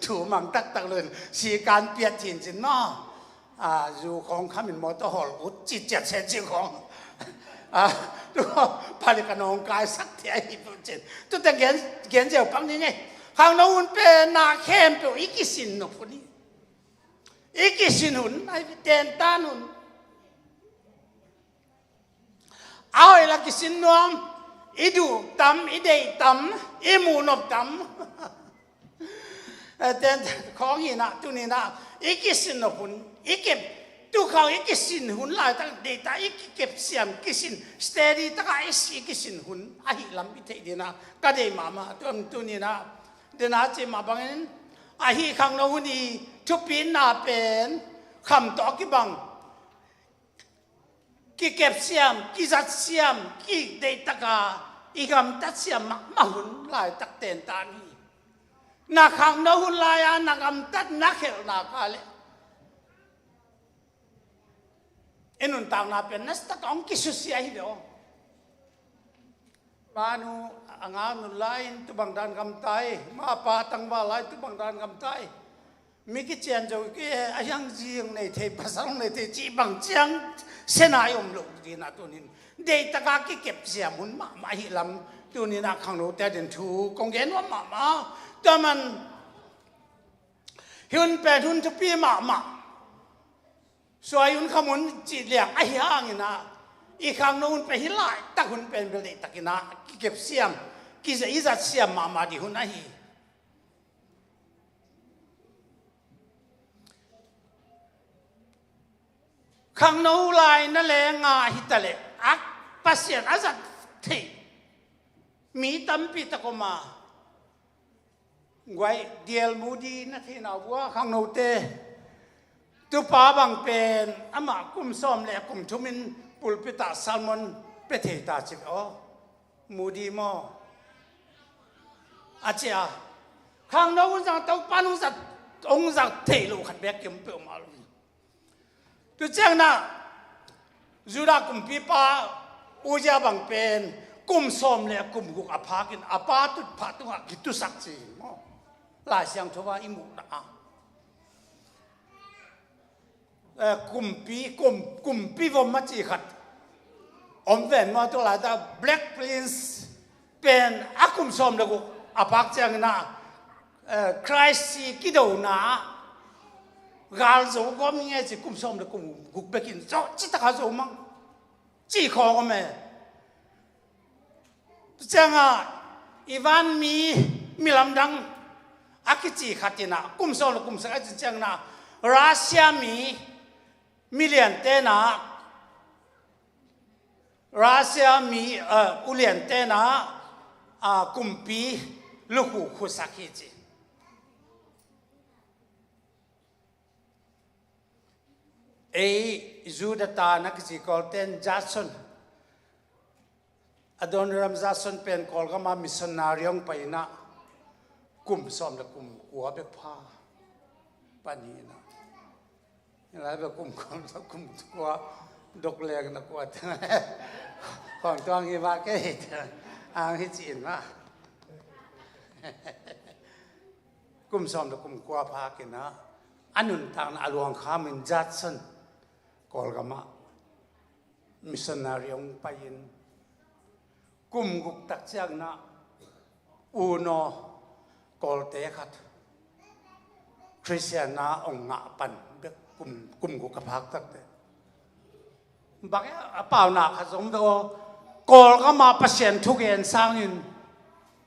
ถูมังตักเลยสีการเปลี่ยนถิ่นจินน้ออยู่ของข้ามินมอเตอร์ฮอลอุดจิตเจ็ดเซนจิของดูผลิตกับนองกายสักเทียอีปุ่นจินตัวแต่เขียนเจ้าปังนี่ไงข้างโน้นเป็นนาเข้มเป็นอีกิสินหนุพนี้อีกิสินหุ่นไอ้เตนตานุนเอาไอ้ลักษิณนวมอีดูตั้มอีเดย์ตั้มอีมูนบตั้มแต่ของหินะตัวนี้นะอีกิสินนหุ่นอีเก็บตัวเขาอีกิสินหุ่นลายตั้งเดต้าอีเก็บเสียมกิสินสเตดี้ตั้งไอ้อีกิสินหุ่นอาหิลำพิเทดีนะก็ได้มาตัวนี้นะเดน่าเจมาบังเอิญอาหิข้างโน้นนี่ทุกปีน่าเป็นคำตอบกี่บังกี่เก็บเสียมกี่จัดเสียมกี่เดตกาอีกำตัดเสียมมาหุ่นลายตักเต็นตานีนักขังนหุ่นลายนักำตัดนักเขลนักอะไร enun tang na pen nas ta tong ki su sia hi do manu anga nu lain tu bang dan kam tai ma pa tang ba lai tu bang dan kam tai mi ki chen jo ki ayang jing nei the pasang nei the chi bang chiang senai om lo di na tu nin de ta ka ki kep sia mun ma hi lam tu ni na khang no te den thu kong gen wa ma ta man hyun pe hun chu pi maสวยหุ่นขมุนจีเหลียงไอ้ห่างนะอีข้างนู้นไปหิลายตะหุ่นเป็นเบลตะกินะเก็บเสียมกิจะอีจัดเสียมมาดีหุ่นไอ้ข้างนู้นลายนั่นแหละงาหิตะเลอักปัสเซียนอาจัดที่มีตั้มปีตะกมาไว้เดียลมูดีนะที่นาวัวข้างนู้นเตตัวป้าบางเป็นอามากุมซ้อมแหลกกุมทุมินปุลปิตาซัลมอนเปเทตาจิบอ๋อมูดีมออาเจียข้างโน้นจังตัวป้านุสัตองจังเทลูขัดแบกเก็บเปลือกมาลุยตัวเจ้าน่ะจุดากุมปีป้าอุจาบางเป็นกุมซ้อมแหลกกุมกุกอาภากินอาป้าตุดผาตุงกิตุสักจีมอลายเสียงทว่าอิมุนะกุมปีวมมาจีขัดอมเวนมาตัวหลายตา Black Prince เป็นอากุมสมเลยกูอาพักจังนะคริสต์กิโดนะกาลโจก็มีไงจีกุมสมเลยกูไปกินโจจิตตะขาโจมั้งจีคอก็ไม่จังอ่ะอีวานมีลำดังอากิจีขัดนะกุมสมเลยกุมสักไอ้จังนะรัสเซียมีเลียนเตนะรัสเซียมีอุเลียนเตนะกุมปีลูกหูสักทีจีจูดตานักจีกอลเทนจัสซันอดอนรัมจัสซันเป็นกอลก็มามิสนารียงไปนะกุมซ้อมและกุมหัวเบกผ้าปานีนะอะไรแบบกุมกลัวดกแรงนะกลัวของตัวงี้ว่าแค่เห็นอ่างให้จีนว่ากุมซ้อมและกุมกลัวพากินนะอันนั้นทางอลวงข้ามินจัดสันกอลกามามิสนารียงไปยินกุมกุกตักเสียงนะอูโนกอลเตขัดคริสเตียนาองงะปันกุมกุกพักตักเตบักเปล่าหนักขสมโตกอลก็มาเปอร์เซ็นต์ทุกเย็นสร้างอิน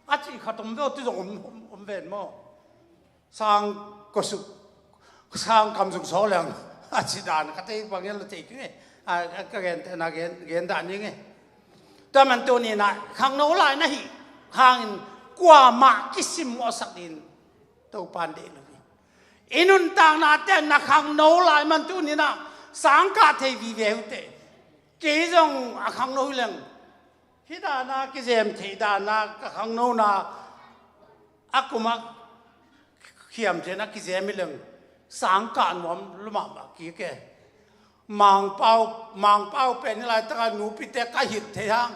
อาจีขตมโตที่จะอมเวนมั้งสร้างก็สุสร้างคำสุขโสแรงอาชีดานก็ที่บางอย่างเราตีกันไงก็เกณฑ์ด่านยังไงแต่มันตัวนี้นะข้างโน้นลายนะฮิข้างกว่ามากิสิมอสักดินตัวปานเดนอินุนต่างนาแต่นักข้างโน้นลายมันตัวนี้นะสังกัดให้วิเวหุเตกี่จงข้างโน้นเรื่องที่ดานากิเจมที่ดานาข้างโน้นนะอากุมาเขียมเจนักกิเจมิเรื่องสังกัดวมลุมาบักกี่แกมังเป้าเป็นอะไรตะหนูพิเตกหิดเทียง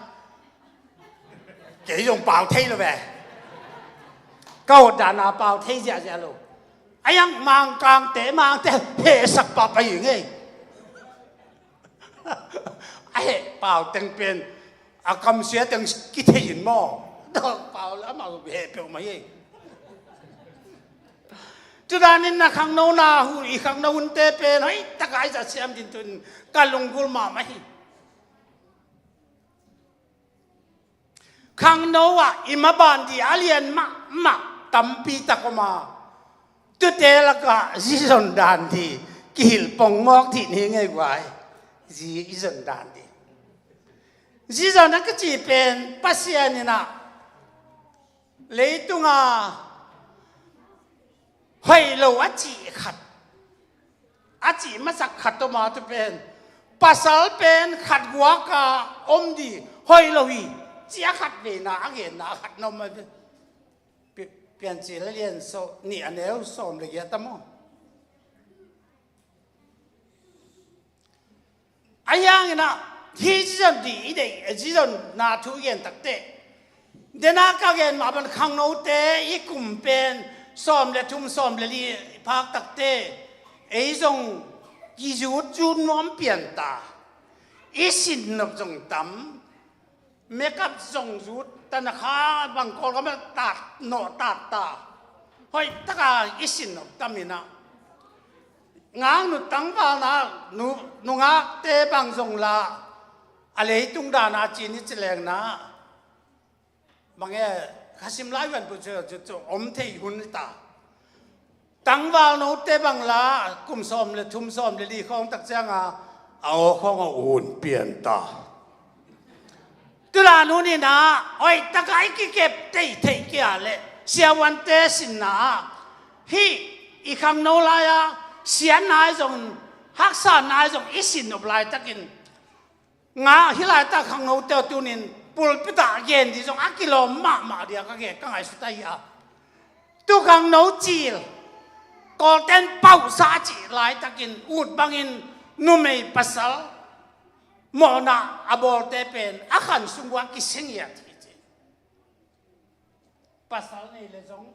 กี่จงเป่าเทเลยแหวก็ดานาเป่าเทเจ้าลูกไอ้ยังมังกลางเตะมังเตะเฮสักปะไปอย่างงี้ไอ้เป่าเต็งเป็นอากำเสียเต็งกิเทยินหม้อดอกเป่าแล้วมาเฮเปลวมาเองจุดานินนะข้างโน้นนะหูอีข้างโน้นเตะเป็นไอ้ตะกายจะเสียมดินตุนการลงกุลมาไหมข้างโน้นอิมาบันดีอาเลียนมาตั้มปีตะกมาตุเตลก็จีสันดานดีกิลปงมอกที่นี่ไงวายจีสันดานดีจีสันนักจีเป็นปัสยานินะเลยตุงให้เราอาจีขัดอาจีมาสักขัดตัวมาตัวเป็นภาษาเป็นขัดหัวกาอมดีให้เราฮีจีขัดเวน่าเงินน่าขัดนมมาเปลี่ยนจีเรียนโซนี่อันเดียวสอนเลยตั้มไอ้ yang ina hi jian di de jian na thu yen tak te dena ka gen ma ban khang no te I kum pen som le thum som le li phak tak te ei jong yi ju chu nom pian ta I sin nop jong tam make up jong ju tan kha bang ko ga ma tat no tat ta hoi taka I sin nop tamina ngang nu tang ba na nu nga te bang jong la ale tung da na chi ni cheleng na mange khasim lai wan pu cho om thei hun ta tang ba no te bang la kum som le thum som le li khong tak chang a ao khong a un pian ta tu la nu ni na oi takai ki kep tei thei kya le sia wan te sin na hi I khang no la ya xian nai jong hak sa nai jong I sin op lai takin nga hi lai ta khang no te tu nin pul pi ta yen di jong akilo ma dia ka ge ka ngai su ta ya tu khang no chil ko ten pau sa chi lai takin ut bangin nu mei pasal mo na abor te pen akhan sungwa ki sing ya ti pasal nei le jong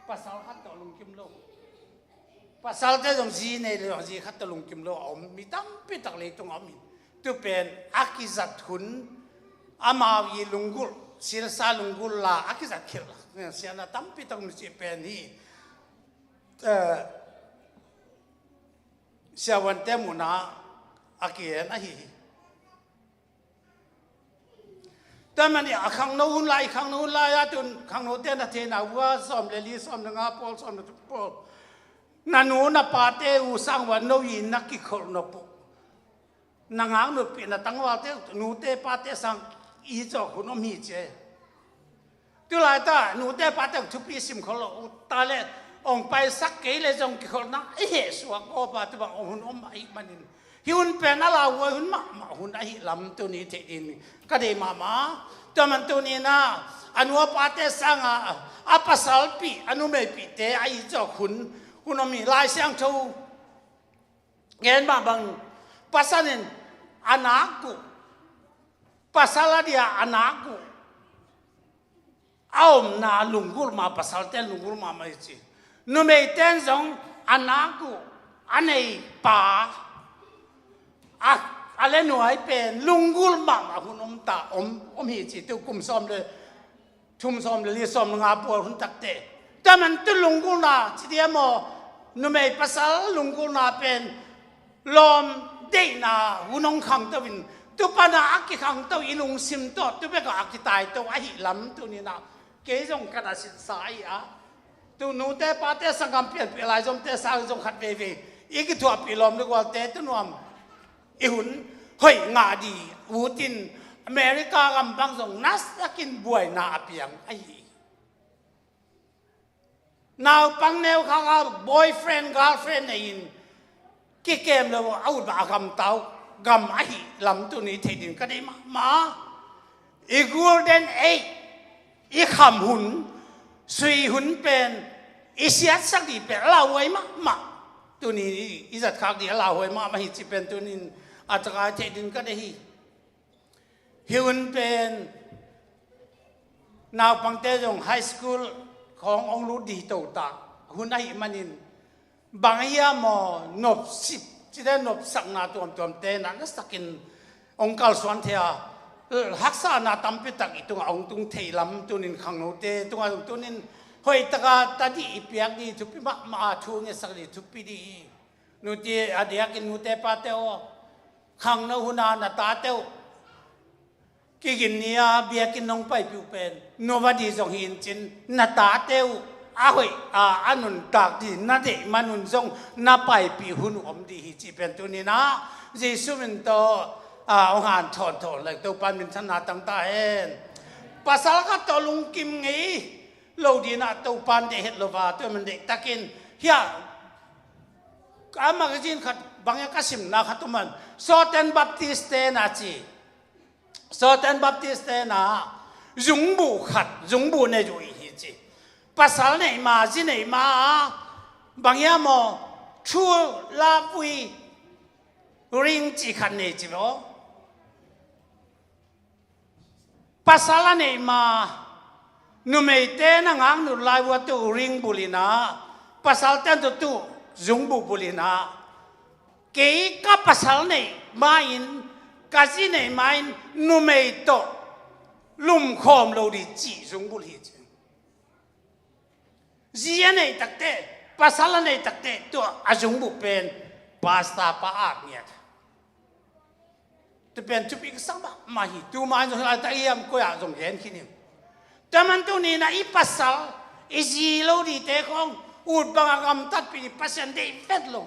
pasal khat to lung kim lo pasal te jong ji nei le ji khat to lung kim lo om mi tam pi tak le tung om tu pen akizat hun ama yi lungul sil sa lungul la akizat khil sia na tam pi tak mi chi pen hi sia wan te mu na akien a hi ta mani akhang no hun lai ya tun khang no te na the na wa som le li som nga pol som na pol na nu na pa te u sang wan no yin na ki khol no pu na ngang no pi na tang wa te nu te pa te sang I cho khu no mi che tu lai ta nu te pa te thu pi sim khol ta le ong pai sak ke le jong ki khol na he suwa ko pa tu ba hun om ai manin hi hun pen ala wa hun ma hun ai lam tu ni te in ka de mama to man tu ni na anua pa te sang a pasal pi anu me pi te ai cho hun mi lai sang thu gen ma bang pasanin anakku pasal dia anakku aum na lungul ma pasal ten lungul ma mai chi nu me ten jong anakku anei pa ale nu ai pen lungul ma hun ta om hi chi tu kum som le thum som le li som nga por hun tak te ta man tu lungul na chi dia mo nu me pasal lungul na pen lom de na hunong khang ta win tu pa na aki khang ta I lung sim to tu be ka aki tai to a hi lam tu ni na ke jong ka na sin sai a tu nu te pa te sangam pian pi lai jom te sa jong khat ve ve I ki thua pi lom de wal te tu nuam I hun hoi nga di wutin America gam bang jong nas takin buai na apiang ai now pang neu kha boyfriend girlfriend in ki kem lo au ba gam tau gam ai lam tu ni thedin ka dei ma I golden age I kham hun sui hun pen I siat sak di pe la wai ma tu ni I zat khak di la wai ma hi chi pen tu ni ataka thedin ka dei hi hun pen now pang te jong high schoolขององรู้ดีโตตาหุ่นไอ้มันนินบางอย่างมอนบสิบที่ได้นบสักนาตัวเตนั้นสักินองค์กาลสวนเทียฮักษานาตัมปิตักอีตัวองตุงเทลัมตัวนินขังโนเตตัวนินหอยตะกาตาดีอีเปียกดีทุบมาทูเนี่ยสักดีทุบปีดีนูเตอเดียกินนูเตปาเตโอขังโนหุนานาตาเตโอกินเนี่ยเบียกินน้องไปผิวเป็นโนวดีจงหินจินนาตาเตวอาหอยอานุนตากดีนาเดมานุนจงนาไปผิวหุ่นอมดีหิจิเป็นตัวนี้นะเยซูเป็นตัวองหารถอดเลยตัวปันเป็นธนาต่างๆเองภาษาก็ตัวลุงกิมงี้เราดีนะตัวปันเด็กโลวาตัวมันเด็กตะกินเฮียอามาก็จินขัดบางอย่างก็สิมนะขัดตัวมันโซเทนบัพติสเตนาจีSoten Baptist na zungbu khat zungbu ne jo hi chi pasal nei ma ji nei ma bangya mo chu la pui ring chỉ khăn này chỉ đó pasal này mà nu mày tên na ngang nu lai wa tu ring bulina pasal tên tu dùng bulina cái các pasal này main cái gì này main nu mày to lum khom lâu đi chỉ dùng bulhi gì này tắc tê pasal này tắc tê tu dùng bu pen pasta pa ác nhỉ tu pen chụp cái sáng mà hi tu mai rồi ai ta yam ko ya dùng hiện khi niệm taman tu ni na ipasal isi lo di te kong ud bang agam tat pi pasan de vet lo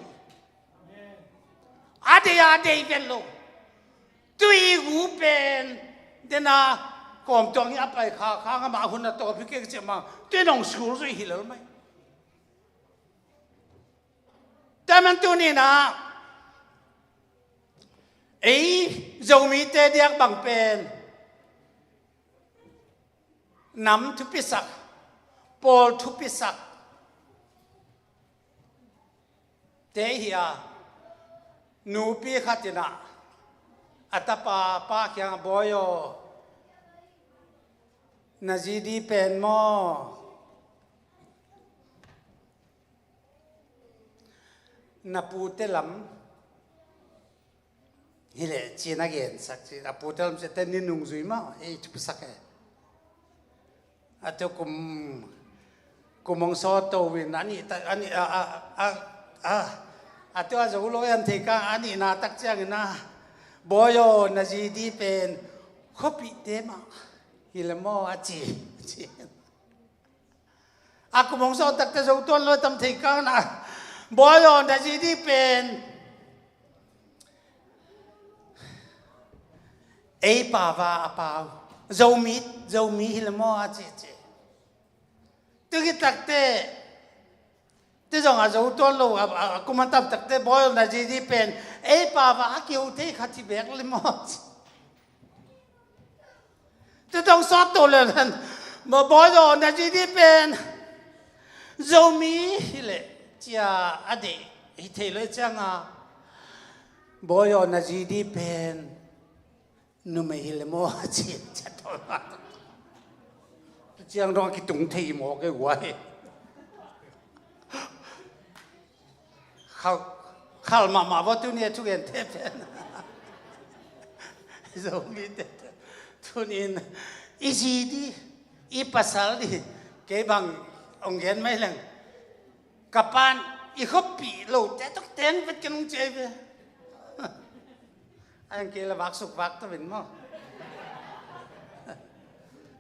ade vet lo tui gu pen dena kom tong ya pai kha ma hun na to pi ke che ma te nong school rồi hi lo mai taman tu ni na ấy dầu mi tê điạc bằng pen nắm thu pisak pol thu pisak te hiya nu pi khatina atapa pa kyang boyo nazidi pen mo napute lam hele china gen sak chi aputal se ten ni nung zui ma e chup sak e ato kumong so to win ani ato a zo lo yan the ka ani na tak chang na boyo na ji di pen khopi te ma hele mo a chi a kumong so tak te zo ton lo tam the ka na boyo na ji di pen ấy bà và bà dầu mít hi là mò chị từ cái tắc tê từ dòng dầu tuôn lô cũng ăn tập tắc tê bói là gì đi pen ấy bà và kêu thế khát chị bé lên mò từ dòng sót tổ lên mà bói rồi là gì đi pen dầu mít hi lệ chia à để thế lấy chăng à bói rồi là gì đi pen nu mày hiểu mo chuyện chắc thôi mà chiang đó cái tung thi mo cái quay khal mà vào tu nia tu gen thế rồi mình tu nin easy đi i pasal đi cái bằng ông gen mấy lần kapan i khopi lâu thế tóc ten với chân chơi về anh kia là vác sục vác tao vinh mà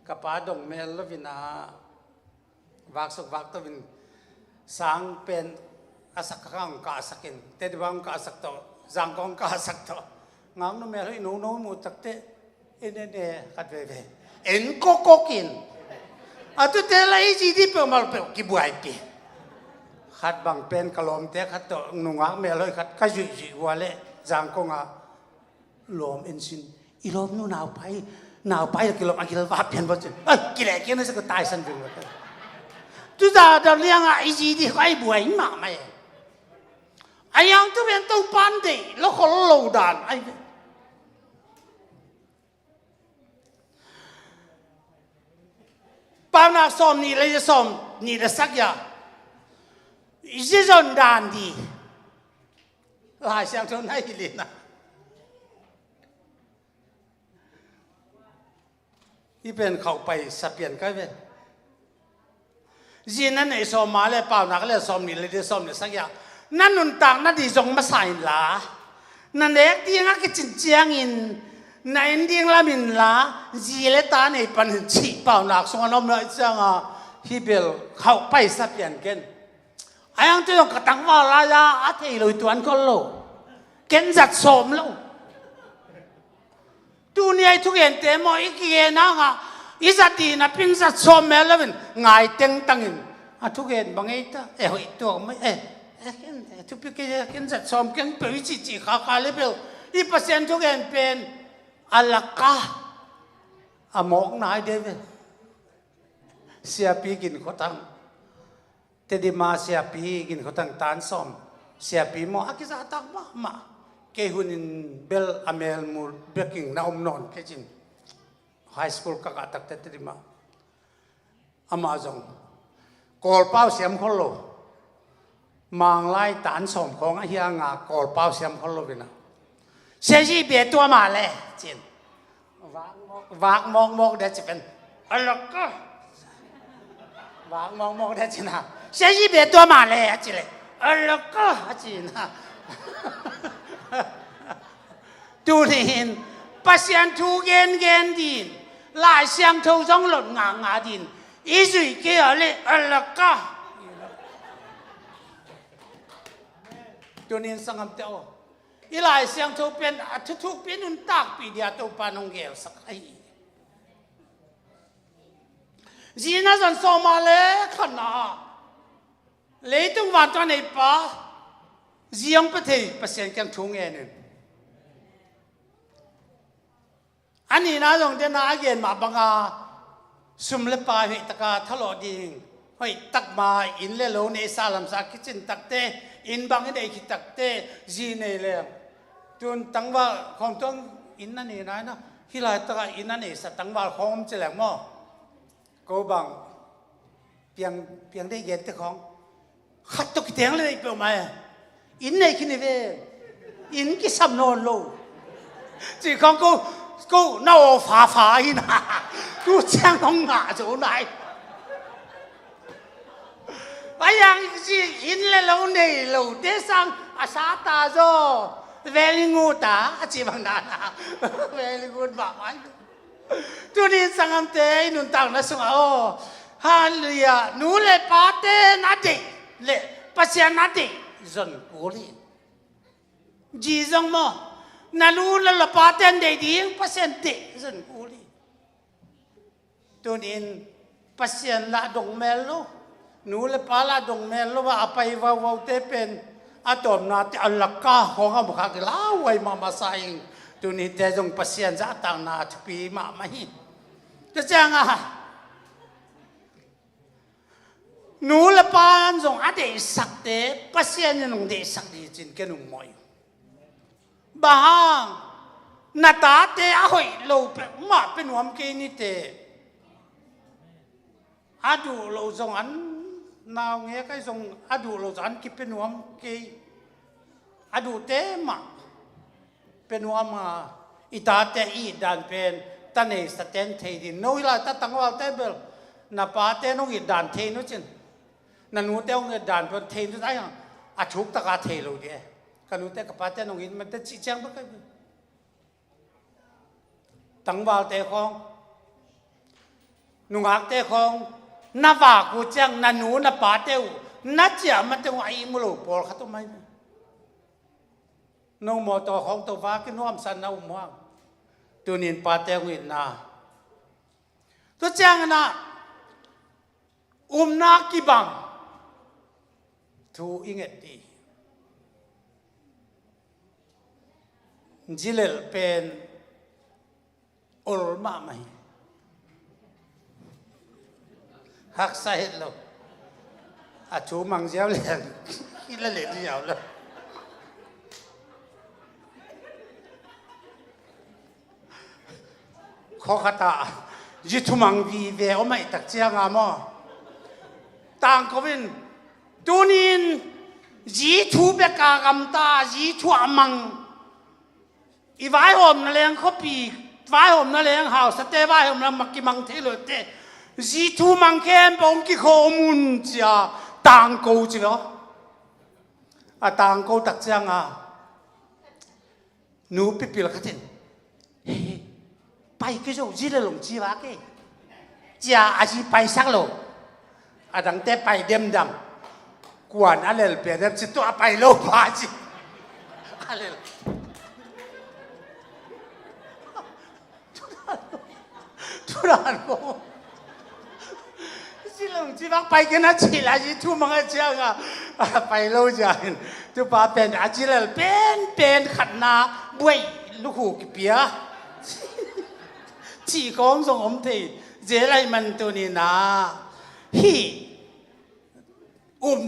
cặp đồng mel là vinh à vác sục vác tao vinh sang pen asak kang ka sakin te diwang ka sak to giang kong ka sak to ngang no mel hoi no mu tak te ene khat ve en ko kin atu te lai ji di pe mal pe ki buai pi khat bang pen kalom te khat to nungang mel hoi khat ka ji wale giang kong a lom in sin ilom nu nào pai là kilom akil va pen ba chen kile kia nó sẽ có tai san ving vậy tu da da liang a gì đi khai buai mà mày ai yang tu ben tàu pan de lo khol lo dan ai pa na som ni le som ni da sak ya ji zon dan di lai xiang thon hai li naที่เป็นเข้าไปสับเปลี่ยนกันเว้ยจีนนั่นไอ้สอมมาเลยเปล่านักเลยสอมนี่เลยสอมนี่สักอย่างนั่นนุ่นต่างนั่นดีจงมาใส่ละนั่นเด็กที่งั้นก็จินเจียงอินนั่นที่งั้นมินละจีเลตาในปันชีเปล่านักส่งน้องเลยจังอ่ะที่เป็นเข้าไปสับเปลี่ยนกันไอ้ยังตัวกระตังว่าลายาอาทิตย์เลยตัวนั้นก็โลเก่งจัดสมแล้วดูเนี่ยทุกอย่างเต็มหมดอีกอย่างนะฮะอีสัตย์นะพิ้งสัตย์สมแม่ละเป็นไงเต็งตังอินทุกอย่างบางอย่างอีตัวไม่ทุกอย่างสัตย์สมกันเปรี้ยจีขาเลยเปล่าอีเปอร์เซ็นต์ทุกอย่างเป็นอะไรก้าหมอกนายเดวิดเสียปีกินเขาตั้งแต่ดีมาเสียปีกินเขาตั้งตานสมเสียปีหมออากิจาตักมา kehunin bel amel mur beking na omnon kejin high school kaka takte terima amazon kol pau siam kholo mang lai tan som khong a hiang nga kol pau siam kholo bina seji be tua ma le chin vak mong de chi pen alak ka vak mong de chin ha seji be tua ma le a chi le alak ka a chin ha tu hin pasian thu gen din lai xiang thâu giống lột ngà din ý gì kia ở lệ alak ka tu hin sangam teoอีหลายเสียงทุกเป็นทุกเป็นนุ่นตากปีเดียตัวปานงเกลสักไอจีน่าจะสมาเล่ขนาเลยต้องวันตอนไหนปะจียังประเทศประเสริฐกันทุ่งเงินอันนี้นะตรงเดน่าเย็นมาบังอาสุมเล็บปลายตะกาทะเลดิ่งเฮ้ยตักมาอินเล่โลในซาลัมซาคิจินตักเตอินบังในคิดตักเตจีในเล่จนตั้งว่าของต้องอินนั่นเองนะที่หลายตะกาอินนั่นเองสัตตั้งว่าของจะแหลมมั่วก็บังเพียงได้เย็นแต่ของขัดตกเตียงเลยเปล่าไหมอินในคิดนี่เว้อินกิสำนวนโลจีของกูน่าฟ้าอินะกูแจ้งน้องหน้าจะไหนไปยังจีอินเลยเราเนี่ยเราเดซังอาซาตาโจvery good อาจีบังดานะ very good บ้าไหมตัวนี้สังเกตนุ่นต่างนะสุงโอฮาเลียนูเลปาเตนัดเดเลปัสยานัดเดจนกูลีจีจงมั้งนาลูเลปาเตนเดดีปัสยาเดจนกูลีตัวนี้ปัสยาละดงเมลโลนูเลปาละดงเมลโลว่าไปว่าวเตเป็นอาตอมนาที่อัลลักกะของเขาบอกกันแล้วไว้มาใส่ตัวนี้แต่จงปัสยาจะต่างนาทปีมาไม่จะแจ้งอ่ะนูละปานจงอาเดสักเตปัสยายังเดสักดีจริงแค่หนุ่มมอยบางนาตาเตอหอยเราเป็นมาเป็นหัวมเกนี่เตอาดูเราจงอันนาวเงี้ยก็จงอาดูเราจงอันคิดเป็นหัวมเกอาดูเตมาเป็นหัวมาอิตาเตอีดันเป็นตันเอสเตนเทดินโนยละตัดตั้งว่าเตเบลนาปาเตนงอิดันเทนุจินนันูเตงอิดันเป็นเทนุได้ยังอาชุกตะกาเทโลเดียกันนูเตกับปาเตนงอินมันเตจิจังบักกันตั้งว่าเตของนุงหักเตของนาว่ากูจังนันูนาปาเตวนัดจะมันเตวไอ้มุโลปอลขัดตัวไม่น้องมอตัวของตัวฟ้ากินน้อมสันน้ำม่วงตัวนี้ปาเตงอินนาตัวจังนะนากิบังทูอิงเอตีจิเลลเป็นอุลมาไม่ฮักไซด์โลอาชูมังเจ้าเลยกินละเล็ดเดียวเลยข้อขัดยิทุมังวีเวอไม่ตักเจียงามอต่างก็เป็นตัวนี้ยิทุเบกากำตายิทุอามังอีไว้หอมนั่นเองเขาปีไว้หอมนั่นเองหาวสเตไว้หอมนั่นมักกิมังเทโลเตยิทุมังแค่ปงกิโคมุนจ้าต่างกูจ้ะต่างกูตักเจียงนูปิปิลขัดเองไปก็จะจีเลยหลงจีวะแกจ้าอาชีไปสักโลตั้งแต่ไปเดิมดำกวนอะไรเปลี่ยนจิตตัวไปโลกพาจิอะไรทุรานโมจีหลงจีวะไปกันนะจีละจีทุ่มมันเจ้าไปโลกจ้าตัวป้าเป็นอาจีเลยเป็นขัดนาบุยลูกหูกิเปียจีของส่งอมทีเจไรมันตัวนี้นะฮี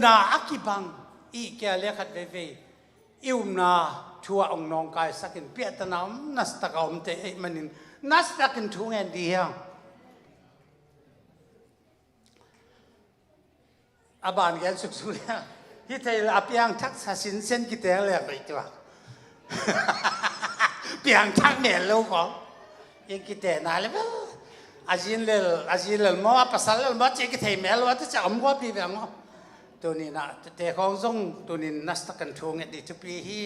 นาอักิบังอีแกเรียกขัดเวอินา ชัวองนองกายสักินเปียตน้ำนัสตะกอมเตะมันนินนัสตะกินทุ่งเงินดีฮะอาบานแกนสุกๆเนี่ยที่ไทยอาเปียงทักษะสินเส้นกิเตงเลยไปตัวเปียงทักเนี่ยลูกของยังกิเตน่าเลยอาจินเลลมอภาษาเลลมอเจกิเทเมลว่าจะอมว่าปีแบบงอตัวนี้นะแต่ของทรงตัวนี้นัสตะกันทุ่งเนี่ยดีทุกปีที่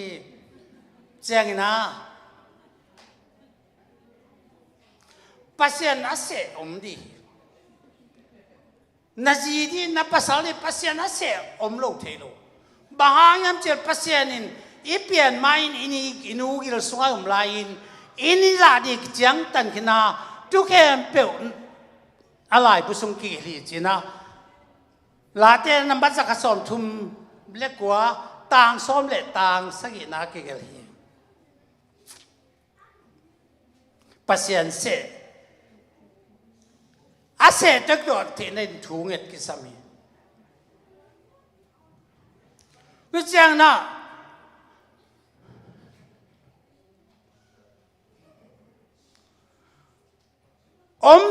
เจ้านะpasien ase omdi najidi na pasali pasien ase omlo thelo bahangam chel pasienin ipian main ini inugil sungai umlain ini ladi jang tan kina tukem pe alai pusung ki li china late number sa kasom thum lekwa tang som le tang sagi na ki gel hi pasien se ase tak do te nen thunget ki sami nu chang na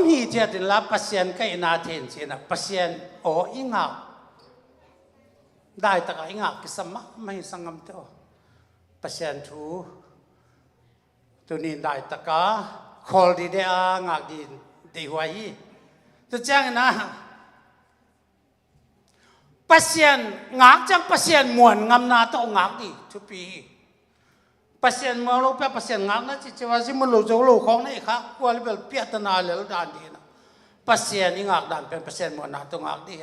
hi je tin la pasien kai na then chena pasien o inga dai ta inga ki sama mai sangam to pasien thu tu ni dai ta ka khol di de a ngak di de huai tu chang na pasien ngak chang pasien muan ngam na to ngak di chu pi pasien mo lo pa pasien ngak na chi chawa si mo lo zo lo khong nei kha kwa le bel pia ta na le dan di na pasien ni ngak dan pen pasien mo na to ngak di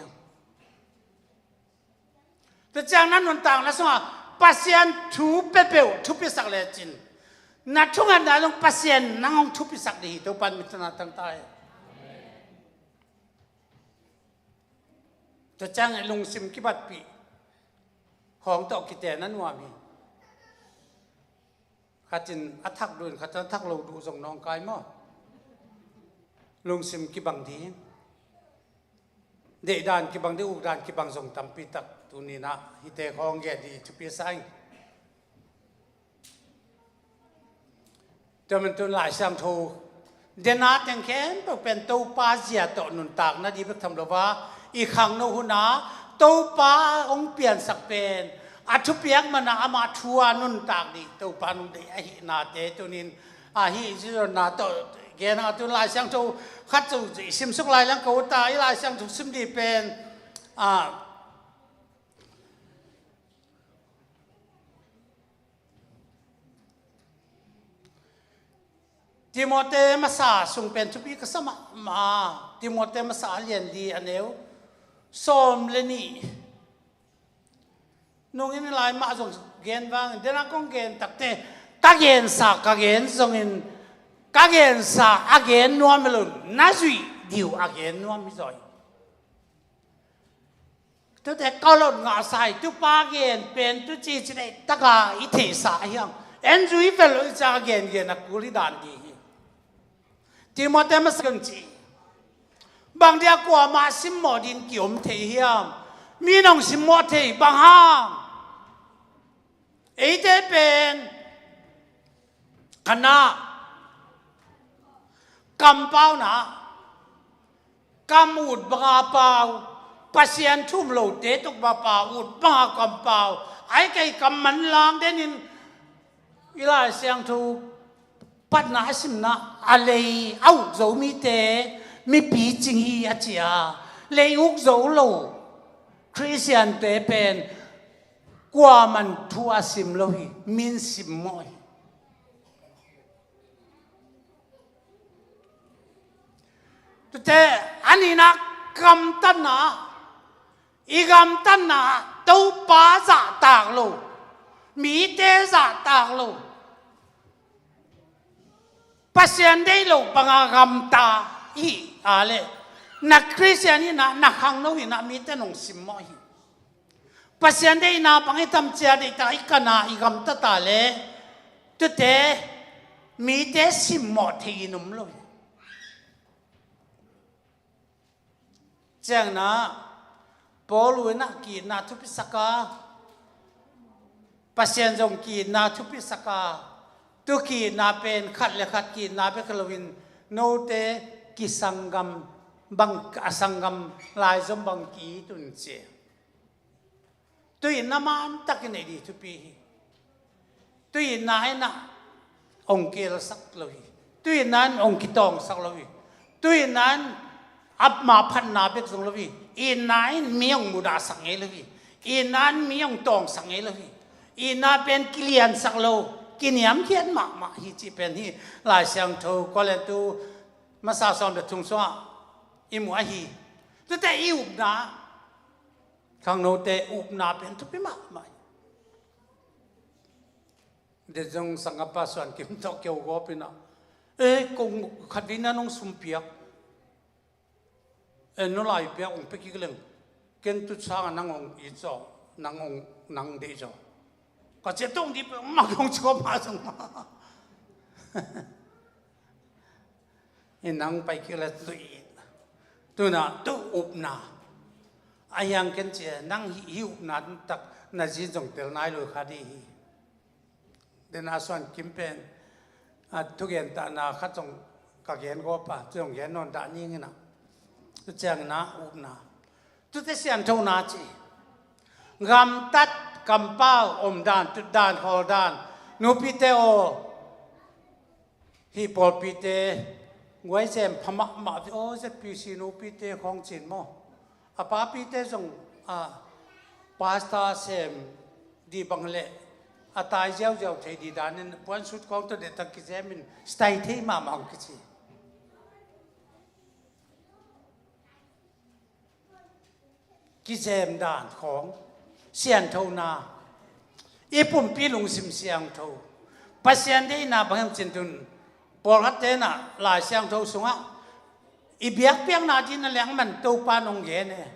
tu chang na nun tang la so pasien thu pe pe thu pi sak le chin na thungan da long pasien nang thu pi sak di to pan mi ta na tang taiจะจ้างไอ้ลุงซิมกิบัดปีของตอกกิเตนั้นว่ามีข้าจินอัทักดูข้าจะทักเราดูส่งน้องกายมั้งลุงซิมกิบังดีเดดานกิบังได้อุกดานกิบังส่งตำปีตักตัวนี้นะฮิเตของแกดีชุบเปียไซแต่มันตัวหลายซ้ำโทเดนาแตงแค้นเป็นตัวปาเสียต่อหนุนตากนะดีเพื่อทำเราว่าอีกครั้งโน้นนะตัวป้าองเปลี่ยนสักเป็นอาชุเปียกมันอามาทัวนุนตากดิตัวป้านุนเดียหินาเตตัวนี้หิจิโรนาตัวแกน่าตัวลายช่างตัวขัดตัวซิมสุกลายแล้วเขาตายลายช่างตัวซิมดีเป็นติโมเตมาสาส่งเป็นทุบีก็สมัครมาติโมเตมาสาเรียนดีอันเดียวส้มเลนี่นุ่งอินลายมาส่งเกณฑ์ว่างเดี๋ยวนักกงเกณฑ์ตักเตะกักเกณฑ์สักกักเกณฑ์ส่งอินกักเกณฑ์สักอักเกณฑ์นัวไม่ลุนน่าจุยดิวอักเกณฑ์นัวไม่จ่อยตัวแต่ก็หล่นงาใส่ตัวปาเกณฑ์เป็นตัวจีจีได้ตะกาอิเทสาอย่างเอ็นจุยเป็นลุยจากเกณฑ์นักกุลิดานดีที่มอเตอร์มาสกันจีบางเดียกว่ามาสิมมอดินกิอมเทียมมีน้องสิมมอเทีบางห้างไอ้เดเป็นคณะกำเป้านะกำอุดบางเป้าปัสยันทุ่มโลเดตุกบาเป้าอุดบางกำเป้าไอ้ไก่กำมันล้างเดนินอีลาเสียงทูปัดนาสิมนะอะไรเอาโจมีเตมีปีจริงฮีอาเจียเลยอุกโจโลคริสเตียนเป็นกว่ามันทัวสิมโลหิมินสิมมอยแต่อันนี้นะกำตันนะอีกำตันนะตัวป้าจะตากโลมีเตจะตากโลpasien dei lo pangagam ta hi ale na christian ni na hang no hi na mi te nong sim mo hi pasien dei na pangitam chia dei ta ikana igam ta ta le tu te mi te sim mo thi num lo chang na polu na ki na thu pisaka ปัสยันจงกีนาทุพิสกาตุกีนาเป็นขัดเลขัดกีนาเป็นกลวินโนเตกิสังกัมบังอสังกัมลายจมบังกีตุนเจตุยนามันตักเนดีทุปีตุยนายนะองเกลสักเลยตุยนั้นองกิตองสักเลยตุยนั้นอับมาพันนาเบกสงเลยอีนายมีองมุดาสังเอเลยอีนั้นมีองตองสังเอเลยอีนาเป็นกิเลียนสักโลกินยามเขียนมาฮิจิเป็นที่ลายเสียงโทก็เลยตูมาซาซอนเดทุงสวะอิมัวฮีแต่อีอุบนาข้างโนเตอุบนาเป็นทุกปีมากมายเดี๋ยวจงสังกัปส่วนกิมตอกเกี่ยวกับปีน่ะคงขัดวินาน้องสุมเปียกโนลายเปียกองเปียกกี่เรื่องเกินตุช่างนั่งองอีจอนั่งองนั่งเดจอก็จะต้องดีไปมาคงชอบมาสงมานั่งไปกี่ละตัวน่ะตัวอุบนาอายังกันเจนั่งหิวนันตักนาจีจงเตลนายลูกคดีเดน่าส่วนกิมเป็นทุกอย่างตานาขัดจงกักเย็นก็ป่ะจงเย็นนอนตานี่ไงนะตัวเจ้าหน้าอุบนาตัวเสียนเท่านาจีกำตัดกำเป้าอมดานตุดดานคอดานนูพิเตโอฮิปอลพิเตงวยเซมพม่ามาโอ้จะพิสินูพิเตของจีนโมอาป้าพิเตจงพาสต้าเซมดีบังเล่อาตายเจ้าเทดีดานินวันสุดของตัวเด็กตะกี้เซมินสไตล์ที่มามังกิจีกิเซมดานของเสียนเท่านาอีปุ่มปีลุงสิมเสียงเท่าปัสยันได้นาบังจินตุนปอร์เตน่ะลายเสียงเท่าสงะอีเบียกเปียงนาจินนั่นแหละมันตัวปานองเย่เนี่ย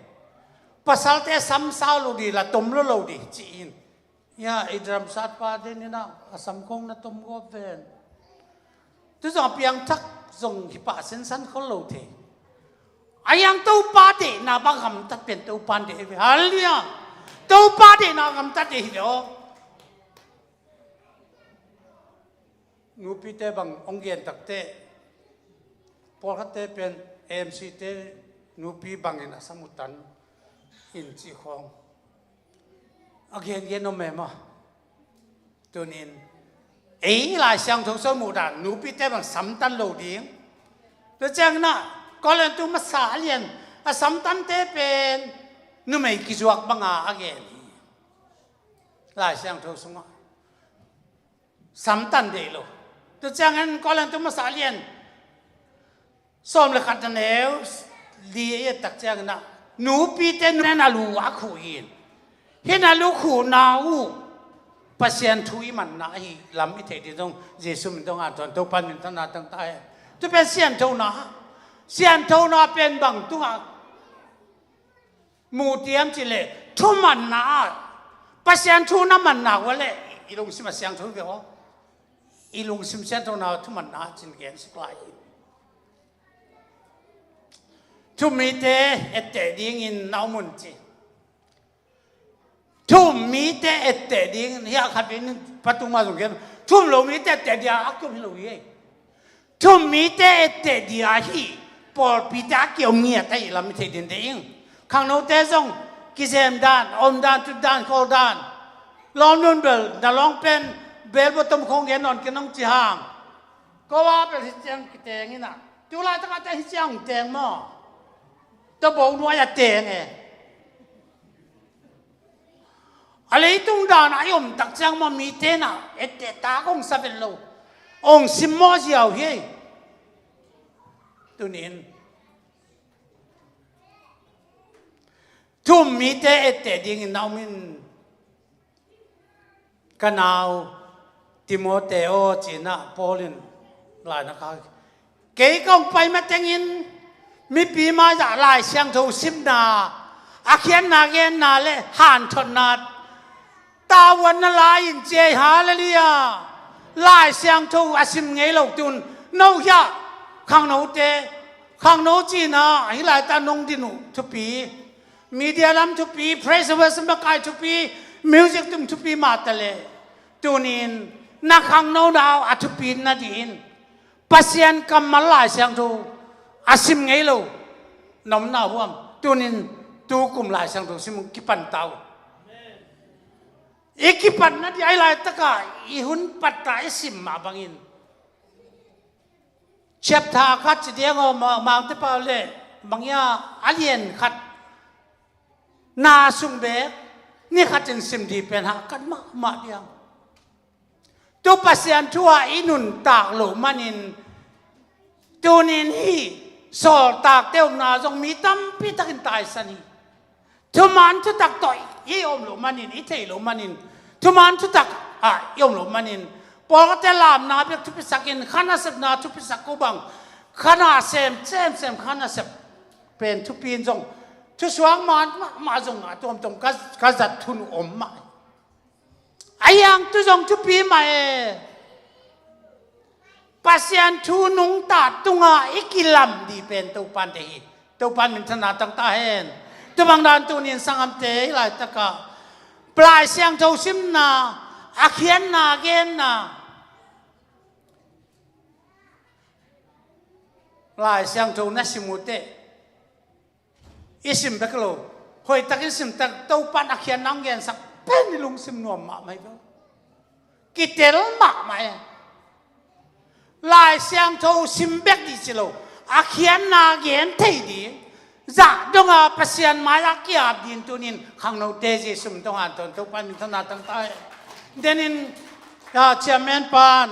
ภาษาเตะซ้ำซ้ำลูดีละตุ่มลูดีจีนยาไอ้ดรัมสัตว์ปาเดนี่นะสัมคงนะตุ่มก็เป็นตัวสองเปียงทักส่งหิปะเส้นสั้นเขาลูดีไอ้ยังตัวปาเดน่ะบางคำตัดเป็นตัวปานเดฮัลโหลตัวปาเดน่ะคำตัดเดียวนูพิเตบังองเกียนตักเตพอเขาเตเป็นเอ็มซีเตนูพิบังอินะสมุตันอินจีของอาเกียนเย็นนมแม่มาตัวนี้หลายช่างทุกสมุดานูพิเตบังสัมตันโลดิ้งตัวจังนะก็เลยตัวมาสาเลียนสัมตันเตเป็นนูไม่กิจวัตรบังอาเกียนหลายช่างทุกสมุดสัมตันเดโลตัวจังนั้นก็เลยตัวมาสาเลียนส้มเลยขัดเนื้อดีเอตักจังนะหนูปีเต้นนั่นลูกขุยเห็นลูกขุนาวปัสยันทุยมันนะฮีลำอิเทดิตรงเยซูมันต้องอ่านตอนตัวปันมันต้องนาตั้งตายตัวเป็นเสียนเท่านาเสียนเท่านาเป็นบางตัวมูเตียมจิเลทุมันนาปัสยันทุน้ำมันนาวะเลยอีลุงสิมาเสียงทุยเดียวอีลุงสิมเสียนเท่านาทุมันนาจินเกนสิกลายทุมีเตเอเตดิ้งอินน้ำมันจีทุมีเตเอเตดิ้งเฮียขับเป็นประตูมาตรงนี้ทุมโลมีเตเตเดียอักก็ไม่รู้ยังทุมีเตเอเตเดียฮีปอลพิจารเกี่ยวเมียแต่เราไม่เทดินเองข้างโน้นเตจงกิเซมดานอมดานจุดดานโคดานลองนุ่นเบลแต่ลองเป็นเบลบตมคงเย็นนอนกันน้องจีฮังก็ว่าเป็นที่เจียงกิเตงินะจุฬาตั้งแต่ที่เจียงเตียงมั่วตัวบอกว่าอย่าเตะไงอะไรตรงด้านไอ้อมตักจังมามีเตน่ะเอเตตาคงสับเป็นโลองซิมมอสิเอาเฮ้ยตัวนี้ทุ่มมีเตเอเตดิ้งน้ามินกันเอาติโมเตโอจีน่าปอลินหลายนะครับเก๋กงไปมาเตงินมีปีมาจากลายเชียงทูสิบนาอาเขียนนาเกนนาเลหันทนาตาวันนาลายเจหาเลลียลายเชียงทูอาสิมเงยหลกตุนโนยาข้างโนเตข้างโนจีนาฮิลายตานงดินุทุปีมีเดียลัมทุปีเพรสเวสมกายทุปี มิวสิกตุ้มทุปีมาตะเลตัวนี้นักขังโนดาวอัทุปีนาดีนปัสยันกำมาลายเสียงทูอาซิมไงโลน้ำหน้าหัวตัวนี้ตัวกุมลายเสียงทูซิมกิปันเตาอีกิปันนั่นที่ไอลายตะกาอีหุ่นปัตตาอิสิมมาบังอินเชฟทาคัดเดียงมาเตปาเล่บางอย่างอเลียนคัดนาสุงเบกนี่คัดจึงซิมดีเป็นหากันมาเดียงตัวปัสยันทั่วอินุนตากหลุมันินตัวนี้ที่สอดตากเต้านาจงมีตั้มพิทักษ์ตายสันีทุมันทุตักต่อยยี่อมหลุมันินอิเทหลุมันินทุมันทุตักยอมหลุมันินปอกเตลามนาเปียกทุพิสักินขานาเสพนาทุพิสักกูบังขานาเซมขานาเซพเป็นทุปีนจงทุสวางมาจงตัวกัจัดทุนอมมาไอ้ยังตุจงทุปีมาปัสยันทุนุงตาตุงอีกิลัมดีเป็นตัวปันเดีตัวปันมินธนาตั้งตาเห็นตัวบางด้านตัวนี้สังคมเตยหลายตะกะปลายเสียงเจ้าซิมนาอาเขียนนาเกนนาหลายเสียงเจ้านัสิมุเตอิสิมเบกโลหอยตะกินสิมตะตัวปันอาเขียนนังเกนสักเป็นลุงสิมนวมมาไหมก็กิเตลมาไหมลายเสียงเจ้าซิมเบกดิจิโลอาเขียนนาเกนเทดีจะดงอาปัสยันมาลักยาดินตุนินขังโนเตจิสุมตงอันตนทุปันมิถนาตั้งใต้เดนินเชียร์แมนปาน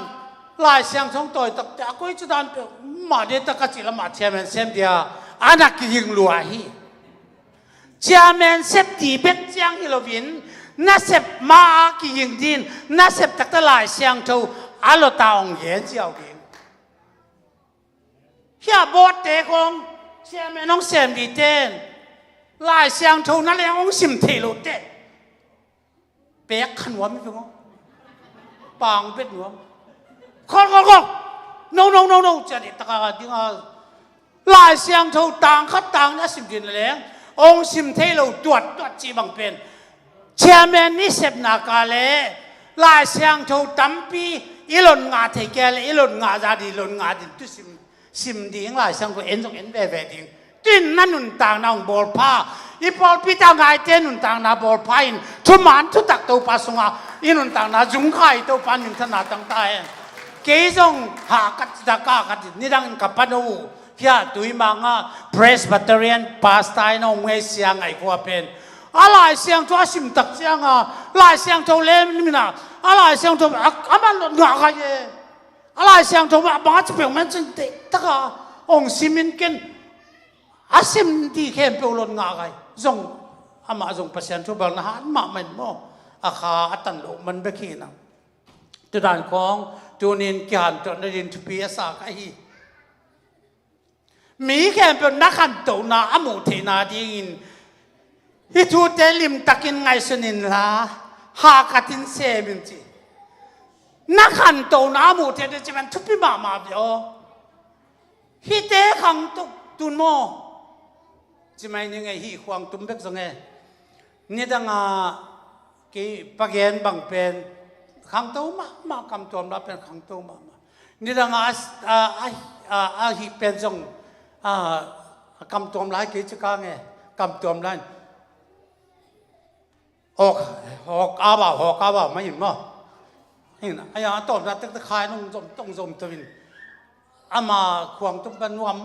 ลายเสียงทงต่อยตักแต่ก็จะดันไปมาเดตะกัจิละมาเชียร์แมนเซมเดียอานักยิงลัวฮีเชียร์แมนเซปตีเป็ดเจียงฮิโลวินน่าเซปมากิยิงดินน่าเซปตักตะลายเสียงเท่าอาโลตาองเย็นเจ้าเองเฮียบอดเตะของเชียร์แม่น้องเซมดีเต้นลายเสียงเท่านั้นเลยองสิมเทโลเต้เป๊กขันหัวไม่ถูกปางเป็ดหัวคนno จะได้ตะการดิ้งลายเสียงเท่าต่างคัดต่างน่าสิมดินเลยองสิมเทโลตรวจจีบังเป็นเชียร์แม่นี่เสพนากาเลลายเสียงเท่าตั้มปีอีหล่นงาเทเกลอีหล่นงาจาดีหล่นงาดินตุสิมดิ้งลายเสียงก็เอ็นเวดิ้งตินนั่นนุนต่างนางบอลผ้าอีบอลพิจารณาเจนุนต่างนาบอลผ้าอินทุมันทุตักตัวปัสงาอินุนต่างนาจุงไข่ตัวปันมินธนาต่างตายเกยจงหากัดตะกากัดนี่ดังกับปนูเฮียตุยมังอ่ะ Presbyterian ปาสไตน์น้องเมเซียงไอ้พวกเป็นอะไรเสียงตัวสิมตักเสียงอ่ะลายเสียงตัวเล่มนี่นะอะไรเสียงตัวอามันหนักไงอะไรเสียงตัวบางจะเป็นมันจริงเด็กตะกาองซิมินเกนอาซิมดีเข้มเปล่าหนักไงจงอามาจงปัสยันทุบนะฮะมาเหม็นมั่วอาคาอัตันโลมันเบกีนะตัวด่านของตัวนินการตัวนินทุปีอาสาไอ้มีแค่เป็นนักขันโตนาอมุเทนาดินฮิทูเตลิมตักินไงสนินละหากัตินเซมินจีนักขันโตนาอมุเทนจะเป็นทุปีมาเดียวฮิเตขังตุนโมจะไม่ยังไงฮิควงตุ้มเบกสังเงนี่ดังกี่ปะเกนบังเป็นขังโตมากำตัวมาเป็นขังโตมานี่ดังฮิเป็นจงกำตัวร้ายกิจการไงกำตัวร้ายหอกอาบ่าไม่เห็นมั้งเห็นไอ้ยาต้นรัตตะคายต้องจมตวินอามาควงตุ้มเป็นนวม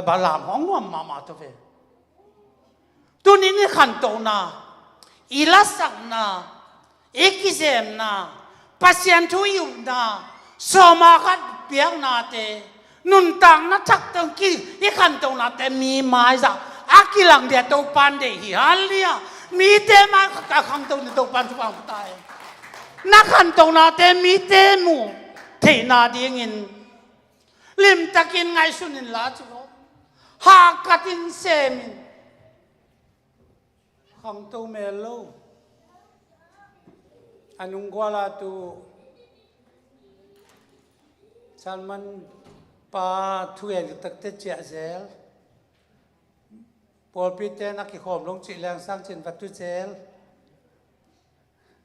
บาลามของนวมมาตัวเองตัวนี้นี่ขันโตนาอิลัสักนาเอกิเซมนาปัสยันทุยุนาสมาคัดเปียกนาเตนุนต่างนักทักตังกี้อีขันโตนาเตมีไม้จ้ะอากิลังเดียตัวปันเดียฮัลเลียมีเตมาขังโตนาตัวปันทุกวันตายนักขันโตนาเตมีเตมูเทนาดีงินลิมตะกินไงสุนินลาจุโลหากัดินเซมินขังโตเมโลอนุงกวาลาตูฉันมันปาทุเรศตักเตเจเซลปอลปีเตนักขี้ขมลงจีแรงสร้างจินวัตถุเซล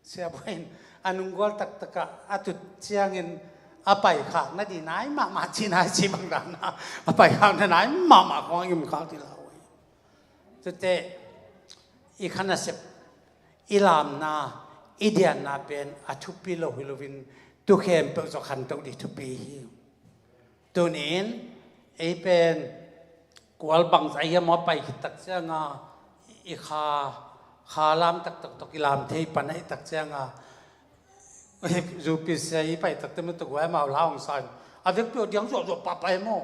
เสียบ่เห็นอันนุงกอลตักตะกะอาตุเชียงเงินอาไปขางนาดีนายมาจีนายจีบังดานะอาไปขางนาไหนมาของยุ่งข้าวที่เราจุดเตอีขณะเสพอิลามนาอิเดียนนาเป็นอาทุปีโลฮิโลวินตุเข้มเป็นสขันตุดิทุปีตัวนี้ไอเป็นกวลบังใจมาไปตักเสียงอีขาลามตักอิลามเทปันไอตักเสียงจูปิเสียไปตักเต็มตัวไว้มาเล่าของสันอาเด็กเปียวเดียงโจปะไปมั่ง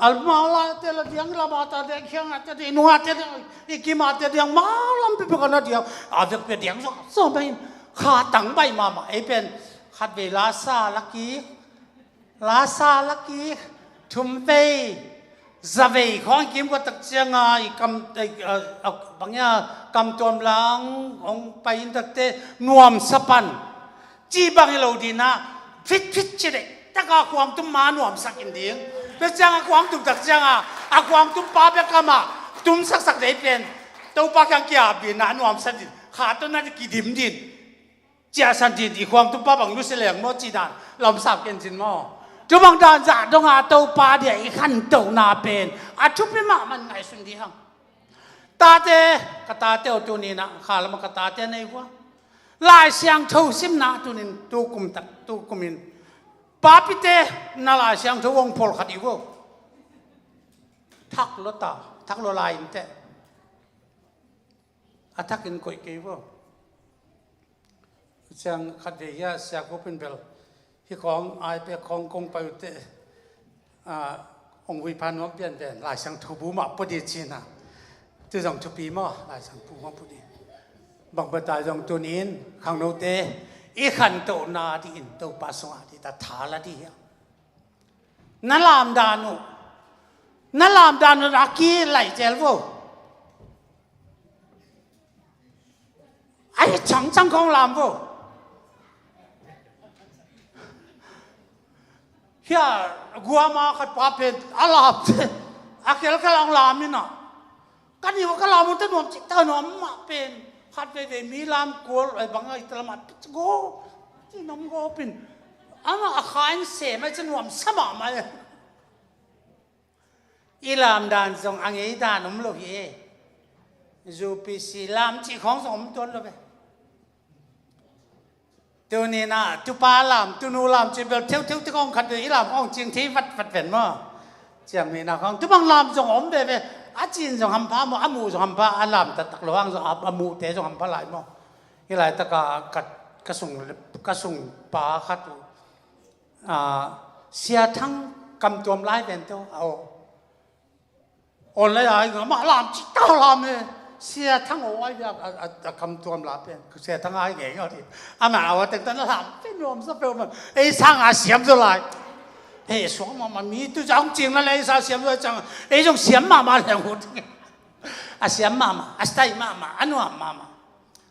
อัลมาลาเตลเดียงลาบาตาเดียงเขียงเตเดียนัวเตเดียงอีกิมาเตเดียงมาลำไปเป็นกันเดียงอาเด็กเปียวเดียงโจไปขาตั้งใบมาไอเป็นขัดเวลาซาลักกี้ทุ่มไปจะไปของกิมก็ตักเสียงอีกบางอย่างกำตัวหลังองไปอินตักเตนวมสปันจีบางเราดีนะฟิตชิดตะกาความตุ้มมานวมสักอินเดียงเป็นจังความตุ้มตักเสียงความตุ้มป้าเบกามาตุ้มสักได้เป็นตัวปากยังเกี่ยบินนวมสักดิขาตัวนั้นกี่ดิมดินเจ้าสันดินอีความตุ้มป้าบางรู้เสียงโมจีดานลำสับกันจินโมจุบังดานจ่าดงอาตัวปลาเดียอีขันตัวนาเป็นชุบไปมามันไงสุดที่ห้องตาเตกตาเตอตัวนี้นะข้าแล้วมันกตาเตในหัวลายเสียงทูซิมนาตัวนี้ตัวกุมตักตัวกุมินป้าพิเตนาลายเสียงทูวงพอลขัดอีกว่าทักลตาทักลลายอินเตอทักอินกุยกี่ว่าเสียงขัดเดียเสียงกูเป็นเบลที่ของไอเปียของกงไปอุตองวิพันธ์ว่าเปลี่ยนหลายสังทูบุมาพอดีจีน่ะที่สังทูปีมาหลายสังทูมาพอดีบางประเทศสังตัวนี้ขังโนเตอีขันโตนาดีอินโตปัสสาวะที่ตาถาละดีนั่นลามดานุรักกี้ไหลเจลโวไอ้จังของลามโวเฮียกัวมาขัดปาเป็นอาลาบอาเกลกลางลามินะกันนี่ว่ากลามุตนวมจิตนวมมาเป็นขัดไปมีลามกัวไอ้บางไอ้ตละมัดโกที่น้องโกเป็นอันนั้นอาคารเสียไม่จะนวมสมองมาเลยอีลามดานส่งอังเอดานนมโลกเย่จูปิสิลามจีของสมตัวเลยตัวนี้นะตุปาลามตุนูลามจีเบลเที่ยวที่กองขัดอีลามของจริงที่วัดเป็นมั้งเจียงนี้นะของตุบังลามส่งอมเบเบอาจีนส่งคำพาโมอามูส่งคำพาอาลามตักหลวงส่งอามูเตส่งคำพาหลายมั้งอีหลายตะกะส่งปาขัดเสียทั้งกำตัวไล่เป็นตัวเอาอนเลยอะไรมาลามจิตาลามเลยเสียทั้งโอ้ยคำตัวลาเป็นเสียทั้งอะไรเงี้ยก็ทีอามาเอาแต่ตอนนั้นลามเป็นรวมซะเป็นมันไอ้สร้างอาเสียมจะไรเฮ้ยสวมมันมีตัวจังจริงแล้วไอ้สร้างเสียมด้วยจังไอ้จงเสียมมาแล้วหมดอาเสียมมาอาสไตมาอันนู้นมา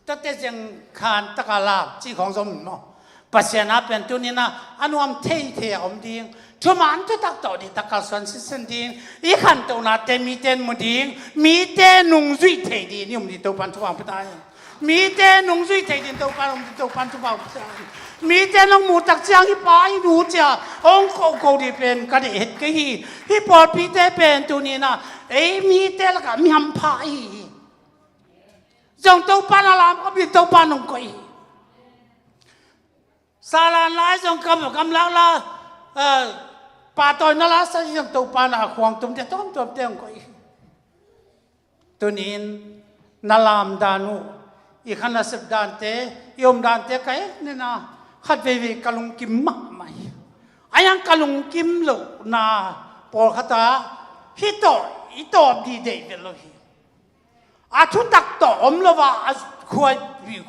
แต่แต่จังคานตะกาลาจีของสมมติปัจเจนาเป็นตัวนี้นะอันนู้นเท่อมดิ้งทุกมันตัวตักต่อดีตักการส่วนสิ้นดิ้งอีขันตัวนั้นเต็มมีเต็มมุดิ้งมีเต็มนุ่งจุยเท่ดีนี่มันดีตัวปันทุกวันพุทธายมีเต็มนุ่งจุยเท่ดีตัวปันทุกวันพุทธายมีเต็มน้องหมูตักเจียงที่ป้ายดูเจ้าองค์โกดีเป็นกระเด็ดกี่ที่ปอดพีเตเป็นตัวนี้นะไอ้มีเต็มแล้วก็มีหำพายจงตัวปันอะไรก็มีตัวปันองค์กี่สาลานไล่จงกำลังละป่าตอยนั่นละสักอย่างตัวปานาควงตุ้มเตะต้มตัวเตะงก็อีตัวนี้นาลามดานุอีขันนัสดานเตยมดานเตใครเนี่ยนะขัดเววีกะลุงกิมมากไหมอายังกะลุงกิมโลนาปอขตาฮิโตอิโตดีเดย์เวลฮีอาชุตักโตอมโลวา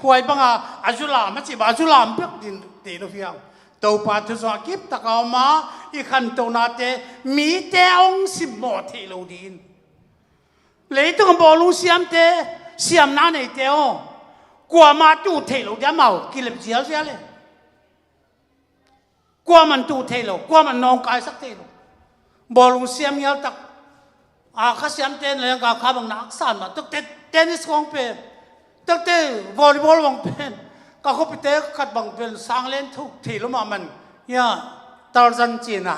ควายบังอาจุลาไม่ใช่อาจุลามเปียกดินเตโลฟียงตัวปัจจุบันกิบตะกาวมาอีขันตัวนาเตมีเตองสิบหมดเทโลดินเลยต้องบอกลุงเสียมเตเสียมนั่นเองเตอกว่ามาตูเทโลเดียมากิเลสเสียเสียเลยกว่ามันตูเทโลกว่ามันนองกายสักเทโลบอกลุงเสียมยาวตักข้าเสียมเตนเลยข้าบังนักสั่นมาตั้งแต่เทนนิสของเป็นตั้งแต่วอลเลย์บอลของเป็น ก็เขาไปเตะขัดบังเป็นสร้างเล่นทุกทีแล้วมันเนี่ยตอนจันจีน่ะ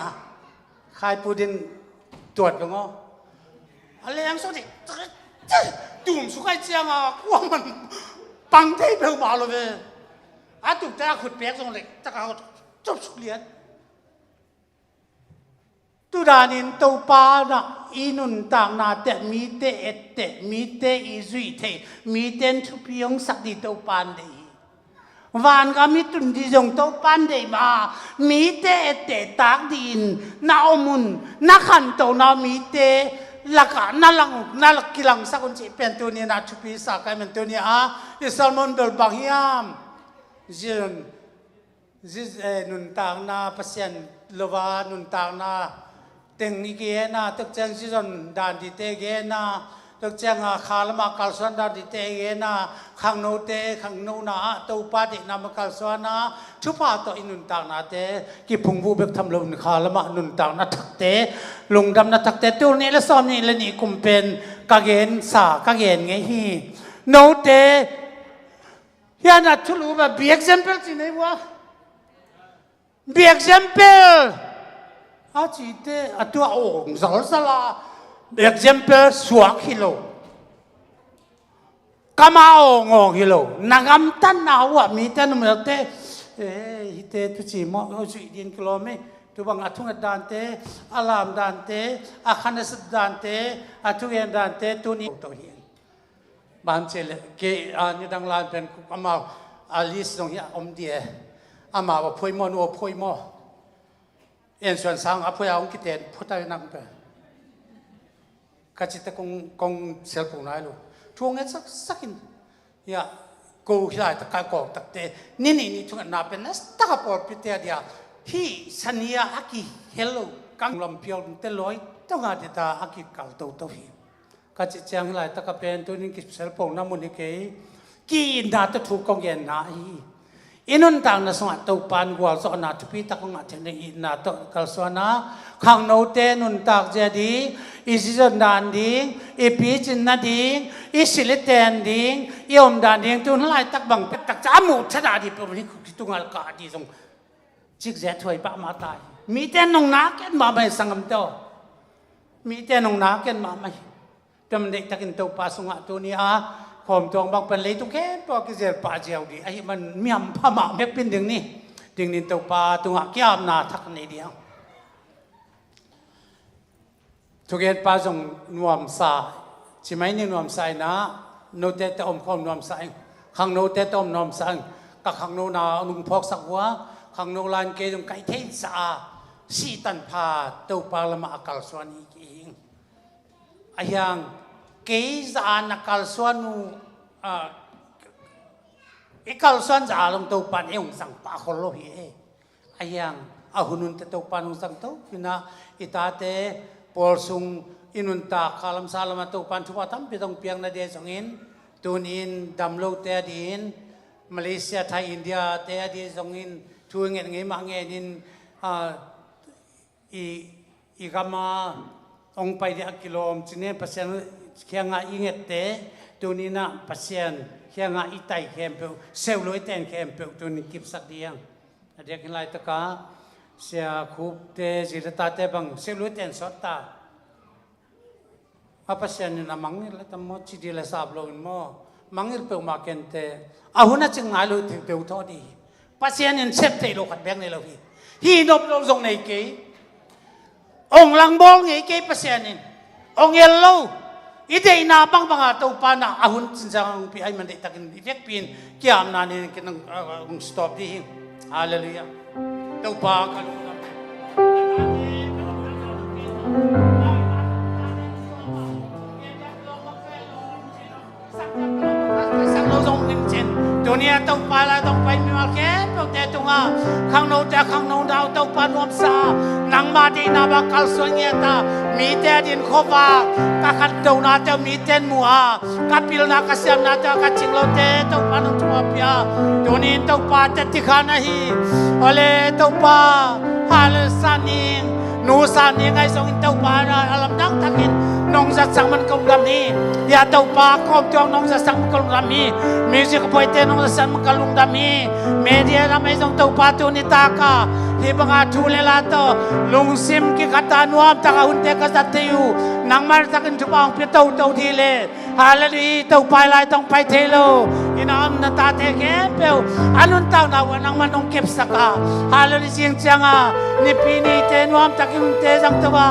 ใครปูดินตรวจกันงออะไรยังสุดที่ดูมสุขไอ้เจียงอ่ะกลัวมันปังเทพเพิ่งมาเลยอาตุกแต่ขุดเปียกตรงเล็กตะเขาจบสุเลียนตุดานินตัวปานะอีนุนต่างนาแต่มีเตเอเตมีเตอีซุยเทมีเตนทุพิยงสักดีตัวปานเดวานก็มีตุนที่จงตัวปานเดมามีเตเอเตตากดินนาอมุนนักขันตัวนามีเตลักนั่นลักกิลังสักคนจีเป็นตัวนี้นาทุพิสักไอ้มันตัวนี้อิสลามเบลบางยามจินุนต่างนาเปอร์เซ็นต์ลวานุนต่างนาเต็งอีกนะตึกแจงซีซันดานดิเตเกนะตึกแจงขาลมาคัลสวนดานดิเตเกนะขังโนเตขังโนนาตัวปาดินามาคัลสวนนะชุบาตัวอินุนต่างนาเตกิพุงบูเบกทำลมขาลมานุนต่างนาทักเตลุงดำนาทักเตตัวนี้และซ้อมนี่และนี่กุมเป็นกางเกนสากางเกนไงฮีโนเตยานัทุลูแบบเบียกเซมเปิลสิไหนวะเบียกเซมเปิลอาจีเตอตัวองค์สารสละ example สวกฮิโลกามาองค์ฮิโลนางามตันนาวะมีแต่นมเตฮิเตตุจิมอจุดินกิโลเมตุบังอาทุงดานเตอลามดานเตอาคันสดานเตอาทุเยนดานเตตุนี้ตัวเฮียนบางเจเลเกอันนี้ดังลานเป็นอามาอาลิสตรงนี้อมเดียอามาว่าพวยมอนัวพวยมอเอ็นส่วนสังอภัยเอาคิดเห็นพุทธายนังไปกัจจิตกงเซลปุ่นายลูช่วงนี้สักอินเนี่ยกูที่ได้ตะการกอกตะเตนี่ช่วงนั้นเป็นนัสตะกับปอดพิเตเดียฮีสัญญาอากิเฮลโลกังลำเพียวเตลอยต้องการที่ตาอากิกัลตัวฮีกัจจิตจังไรตะกับเป็นตัวนี้กิเซลปุ่นน้ำมันนี่เกยกีน่าจะถูกกองเย็นนาฮีอินุนต่างนัสมาตัวปานกวาลสอนาทุพิตะกงอาเจนอินาตกัลสวนาขังโนเตนุนตากเจดีอิซิจันดานดิงอิปีจินนาดิงอิสิลิเตนดิงอิอมดานดิงตุนไล่ตักบังเป็ดตักจามูชนะดิเป็นวันนี้คุตุงอัลกาดีทรงจิกเจถวยปะมาตายมีแต่นงนาเกนมาไม่สังกัมเตอมีแต่นงนาเกนมาไม่จำเด็กตะกินตัวปาสงะตัวนี้ผมจงบางเป็นเลยทุกแค่พอกิจป่าเจียวดีไอ้มันมีมพม่าไม่เป็นดึงนี่ตัวปลาตัวหักยามนาทักในเดียวทุกแค่ปลาจงนวมสายใช่ไหมนี่นวมสายนะโนเตตอมความนวมสายขังโนเตตอมนวมสายกับขังโนนาลุงพอกสักหัวขังโนลานเกยงไก่เทศาสีตันพาตัวปลาละมาอักลสวานีเองไอ้ยังเกยจานักลสวนูikal suan jalong tau pan eung sang pa kholo hi ayang ahunun te tau pan sang tau pina itate polsung inun ta kalam salama tau pan thuwa tam pitong piang na de songin tunin damlo te din Malaysia Thai India te di songin thuingen ngai ma nge nin i gama ong pai de kilom chine pasien khianga inget te tunina pasien khianga itai kempe seuloi ten kempe tunin kip sak diang adia kinlai taka sia khup te jirata te bang seuloi ten sotta apasien na mangil la tammo chidi la sablo mo mangil pe ma kente ahuna chingai lo thing pe utho di pasien in sep te lo khat beng ne lo hi nop lo zong nei ke ong lang bol ngai ke pasien in ong yellow ide na bang tau pa na ahun sinjang pi ai man de takin effect pin kiam na ni kin stop di hallelujah tau pa ka sang lo zong nin chen dunia tau pa la tau pai mi ma ke tau te tunga khang no dau tau pa nom sa nang ma di na ba kal so nya ta mi te din kho ba ka khat tau na te mi ten mu a ka pil na ka siam na ta ka ching lo te tau pa nong chua pia dunin tau pa te ti khana hi ole tau pa hal sanin nu sa ni ngay song in tau pa na alam nang takin nong sa sang man kong dami ya tau pa kom tiong nong sa sang kong dami music po ite nong sa sang kalung dami media na may song tau pa tu ni taka hi banga thule la to lung sim ki kata nuam taka hunte ka sa tiu nang mar takin chupang pi tau tau thi le halali tau pa lai tong pai thelo inam na ta te ke pe anun tau na wanang manong kep saka halali sing changa ni pini te nuam takin te sang tawa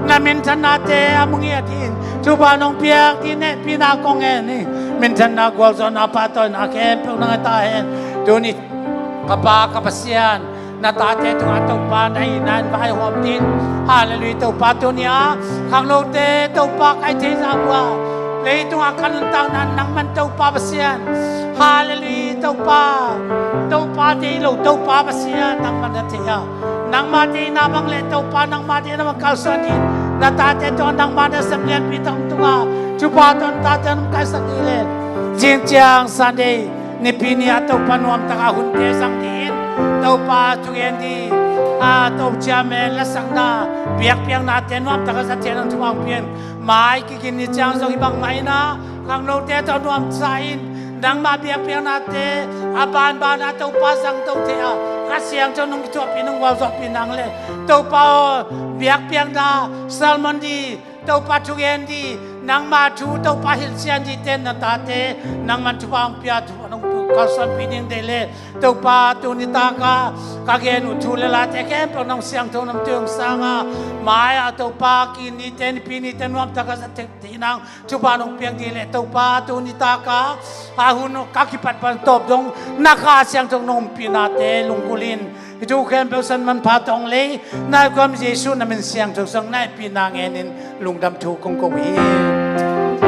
na mintan na te amungi atin chupa nong piak ti ne pina kong ni mintan na gwal zo na pato na ke pe na ta hen duni kapa kapasian na tate tu atau pa nai nan vai hom tin hallelujah tu pa tu nia khang lo te tu pa kai te sa wa le tu akan tang nan nang man tu pa pasian hallelujah tu pa te lo tu pa pasian nang man te ya nang ma te na bang le tu pa nang ma te na kal sa ni na tate tu nang ma da semlian pitang tu nga chu pa ton ta tan kai sa ni le jing chiang sunday ni pini atau panuam taka hunte sang din tau pa tuyen di tau chame la sang na biak piang na tenuam taka sa tenang tumang pian mai ki kin ni chang so ibang mai na kang no te tau nuam sain dang ma biak piang na te aban ba na tau pa sang tau te a ka siang cho nong chop pinang wal so pinang le tau pa biak piang na salmon di tau pa tuyen di nang ma thu tau pa hil sian di ten na ta te nang man tu pang pia tu nong kalsan pining de le tau pa tu ni ta ka gen u thu le la te kem pro nong siang tu nam tuang sanga mai a tau pa ki ni ten pini ten wam ta ka sa te nang tu pa nong piang di le tau pa tu ni ta ka ha hu no ka ki pat pan top dong na ka siang tu nong pina te lung kulin itu kan belsan man patong le na kwam Yesu na men siang tu sang nai pinang enin lungdam thu kong ko wi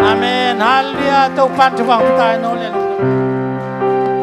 amen hallelujah tau pan tu bang tai no le lungdam